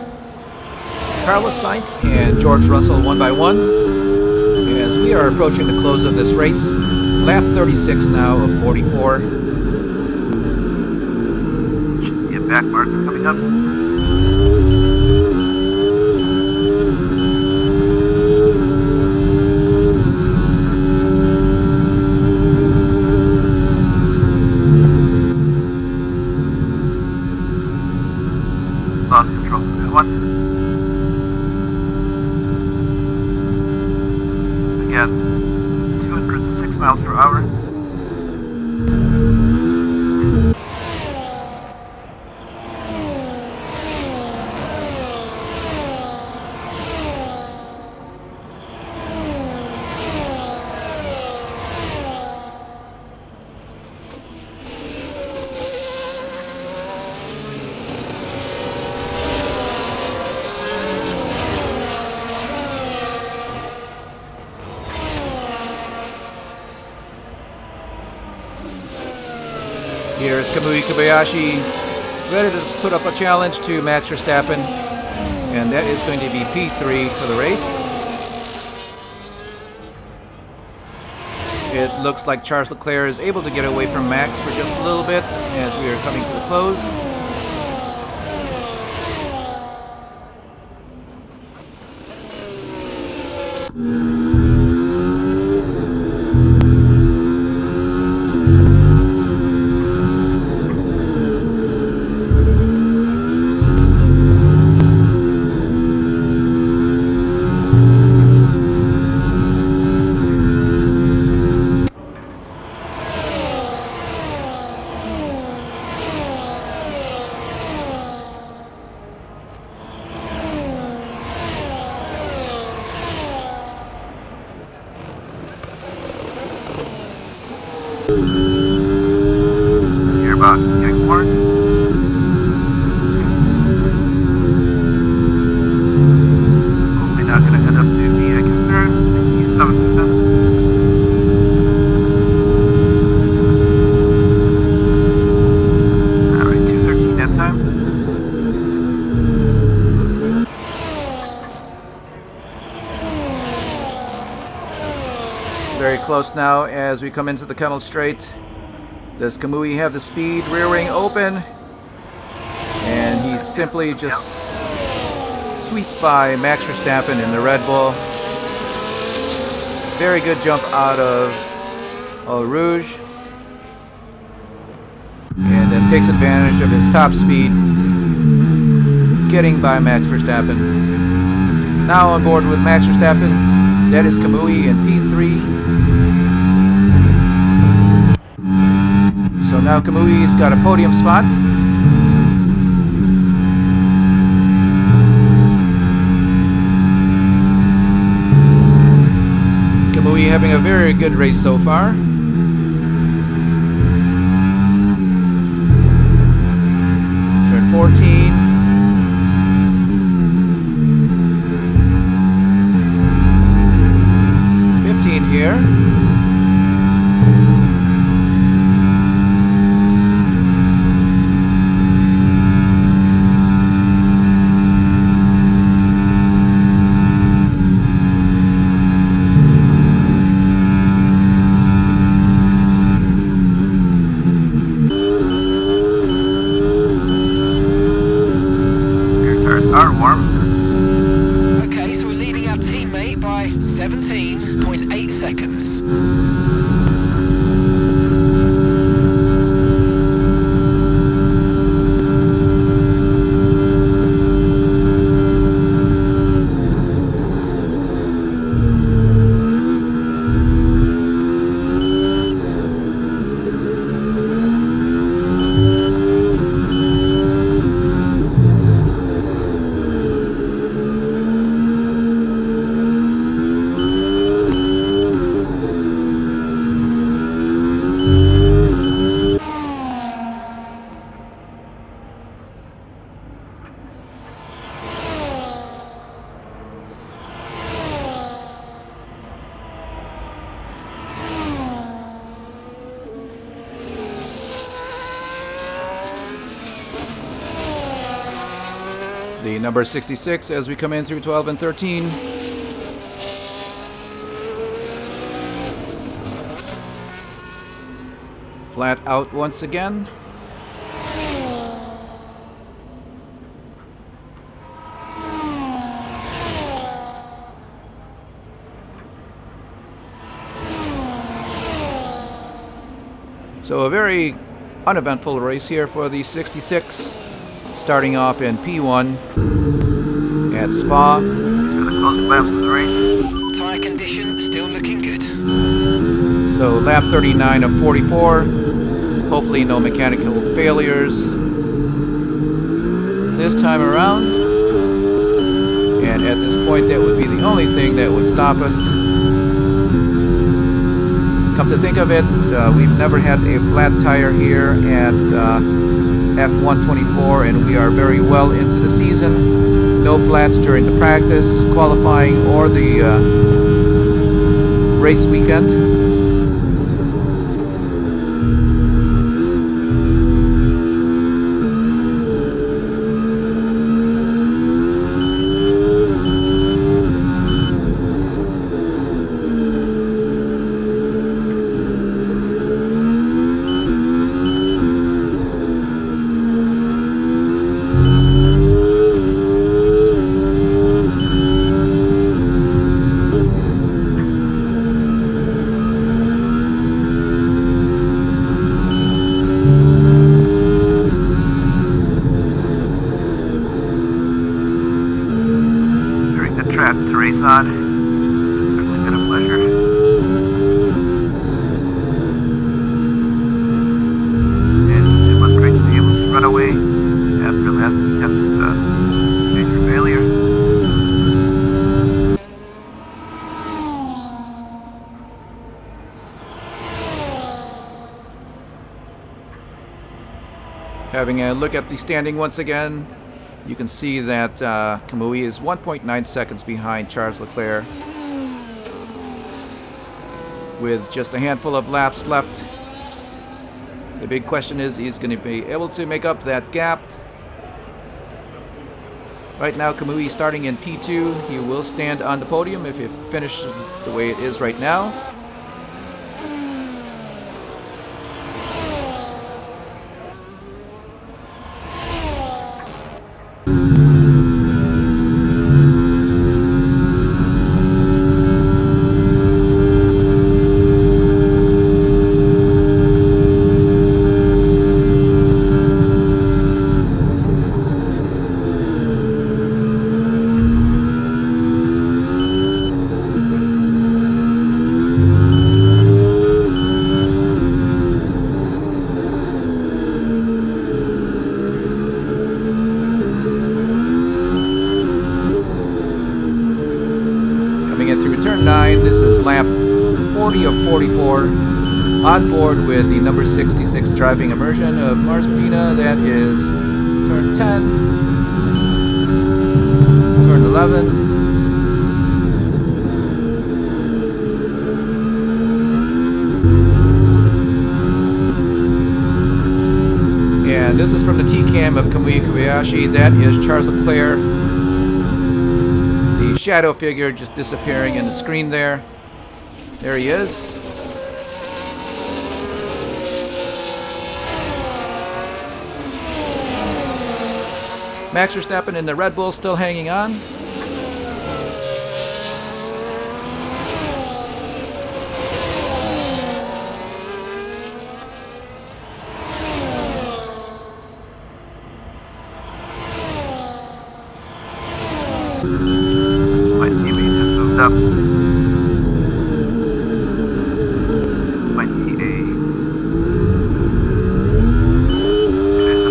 Carlos Sainz and George Russell one by one as we are approaching the close of this race. Lap 36 now of 44. Should be a back marker coming up. Lost control for that one. Again, 206 miles per hour. Here's Kamui Kobayashi ready to put up a challenge to Max Verstappen, and that is going to be P3 for the race. It looks like Charles Leclerc is able to get away from Max for just a little bit as we are coming to the close. Gearbox getting warned. Hopefully not going to end up to be a concern. 67%. Alright, 2:13 that time. Very close now as we come into the Kemmel Straight. Does Kamui have the speed? Rear wing open. And he simply just sweeps by Max Verstappen in the Red Bull. Very good jump out of Eau Rouge. And then takes advantage of his top speed, getting by Max Verstappen. Now on board with Max Verstappen, that is Kamui in P3. So now Kamui's got a podium spot. Kamui having a very good race so far. Turn 14. Here. Your tires are warm. Okay, so we're leading our teammate by 17.8 seconds. the number 66 as we come in through 12 and 13. Flat out once again. So a very uneventful race here for the 66, starting off in P1 at Spa. The closing laps of the race. Tyre condition still looking good. So lap 39 of 44. Hopefully no mechanical failures this time around. And at this point, that would be the only thing that would stop us. Come to think of it, we've never had a flat tire here at F124, and we are very well into the season. No flats during the practice, qualifying, or the race weekend. To race on. It's certainly been a pleasure. And it was great to be able to run away after last weekend's major failure. Having a look at the standing once again, you can see that Kamui is 1.9 seconds behind Charles Leclerc with just a handful of laps left. The big question is, he's going to be able to make up that gap. Right now, Kamui starting in P2. He will stand on the podium if it finishes the way it is right now. This is lap 40 of 44, on board with the number 66 Driving Immersion of Mars Medina. That is turn 10, turn 11, and this is from the T-cam of Kamui Kobayashi. That is Charles Leclerc. The shadow figure just disappearing in the screen there. There he is. Max Verstappen in the Red Bull still hanging on. My teammate has moved up. Might be a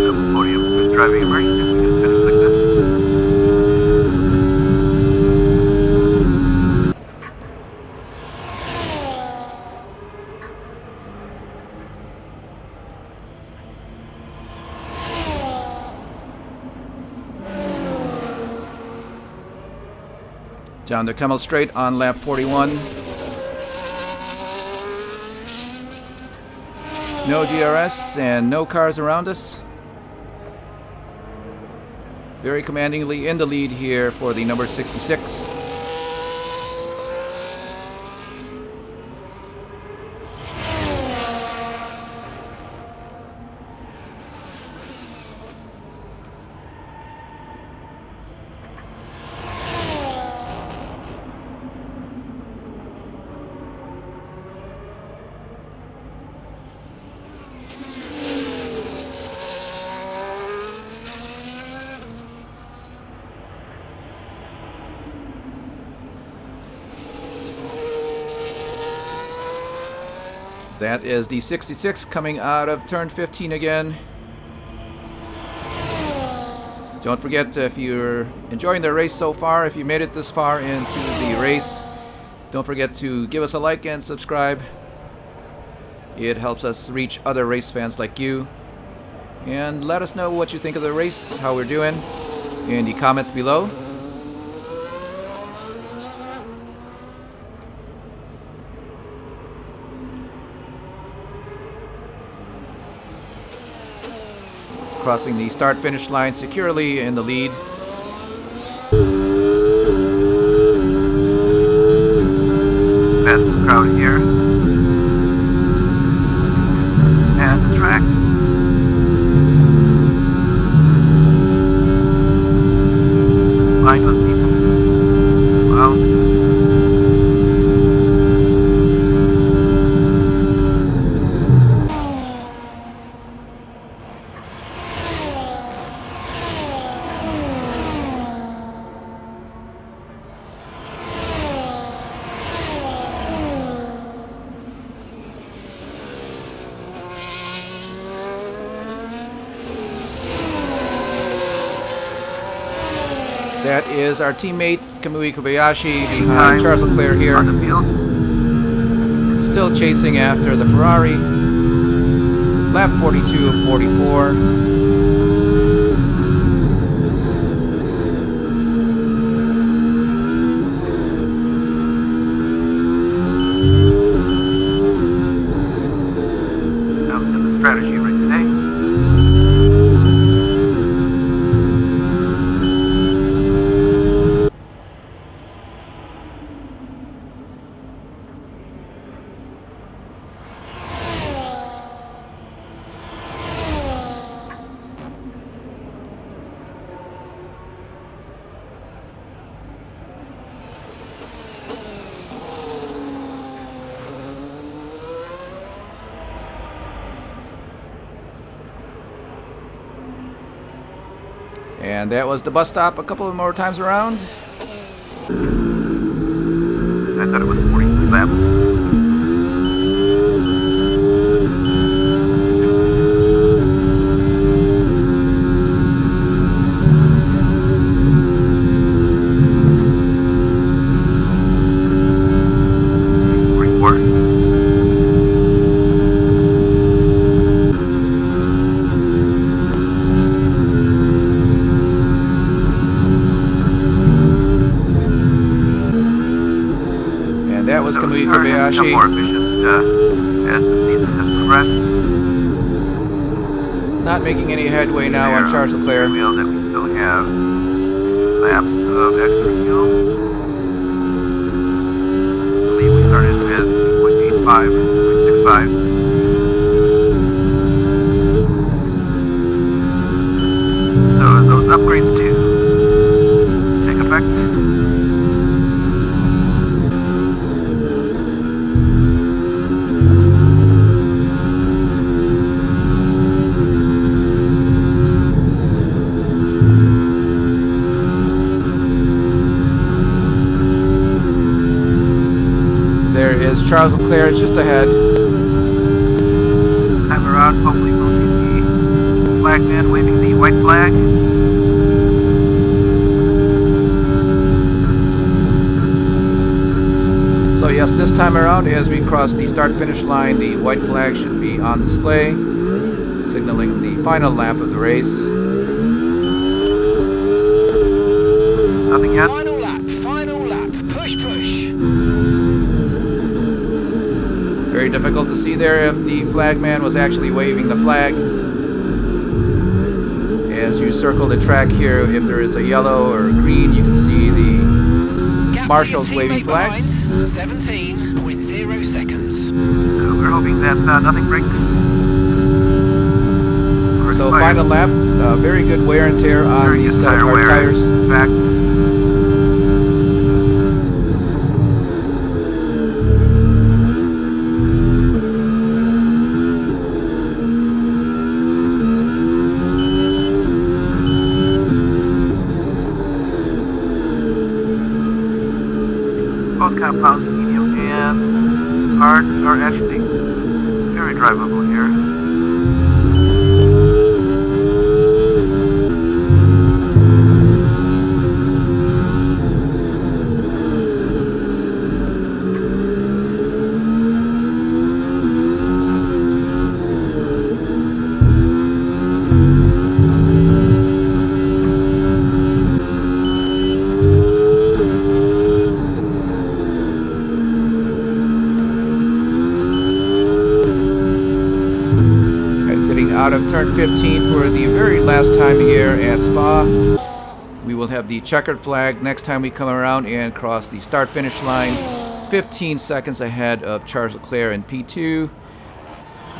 double podium with Driving Immersion if we can finish like this. Down to Kemmel Straight on lap 41. No DRS and no cars around us. Very commandingly in the lead here for the number 66. That is the 66 coming out of turn 15 again. Don't forget, if you're enjoying the race so far, if you made it this far into the race, don't forget to give us a like and subscribe. It helps us reach other race fans like you. And let us know what you think of the race, how we're doing, in the comments below. Crossing the start-finish line securely in the lead. Best crowd here. And the track. Lined with people. Wow. That is our teammate Kamui Kobayashi behind Charles Leclerc here. On the field. Still chasing after the Ferrari. Lap 42 of 44. That was the strategy right today. And that was the bus stop a couple of more times around. I thought it was 40 laps. That was Kamui Become Kobayashi. more efficient as the season has progressed. Not making any headway now on Charles Leclerc. Wheel that we still have laps of extra fuel. I believe we started with 0.85, 0.65. So those upgrades do take effect. There is Charles Leclerc just ahead. Time around, hopefully we'll see the flag man waving the white flag. So yes, this time around, as we cross the start-finish line, the white flag should be on display, signaling the final lap of the race. Nothing yet. Final lap, push, push. Very difficult to see there if the flag man was actually waving the flag. As you you circle the track here, if there is a yellow or a green, you can see the marshals waving flags. 17.0 seconds. So we're hoping that nothing breaks. So final lap, very good wear and tear on these hard tires. Back. Both compounds, medium and hard, are actually very drivable here. Out of turn 15 for the very last time here at Spa. We will have the checkered flag next time we come around and cross the start-finish line. 15 seconds ahead of Charles Leclerc in P2.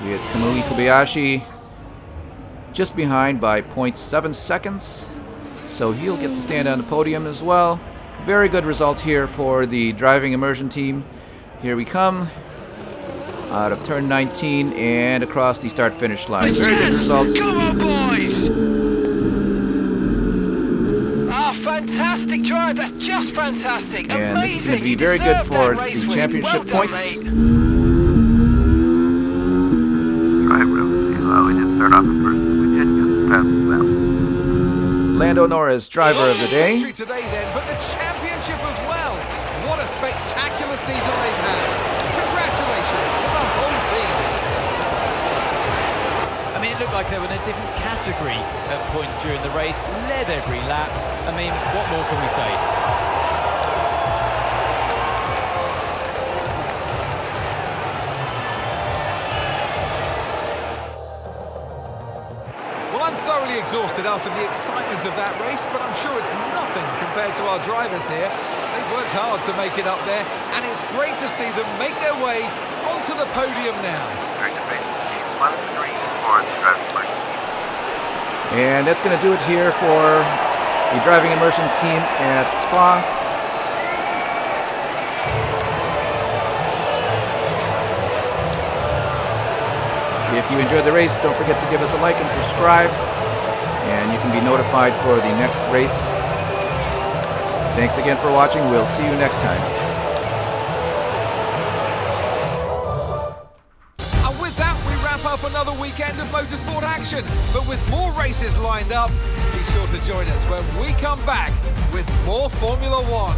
We had Kamui Kobayashi just behind by 0.7 seconds. So he'll get to stand on the podium as well. Very good result here for the Driving Immersion Team. Here we come. Out of turn 19 and across the start-finish line. Very good results. Come on, boys! Ah, fantastic drive. That's just fantastic. And amazing. This is going to be very good for the championship points. Drive really well. We did start off at first. We did get past the lap. Lando Norris, driver of the day. Victory today then, but the championship as well. What a spectacular season they've had. Congratulations to the whole team. I mean, it looked like they were in a different category at points during the race, led every lap. I mean, what more can we say? Well, I'm thoroughly exhausted after the excitement of that race, but I'm sure it's nothing compared to our drivers here. They've worked hard to make it up there, and it's great to see them make their way onto the podium now. Very good race. 1-3 for the driving flag. And that's going to do it here for the Driving Immersion Team at Spa. If you enjoyed the race, don't forget to give us a like and subscribe. And you can be notified for the next race. Thanks again for watching. We'll see you next time. And with that, we wrap up another weekend of motorsport action. But with more races lined up, be sure to join us when we come back with more Formula One.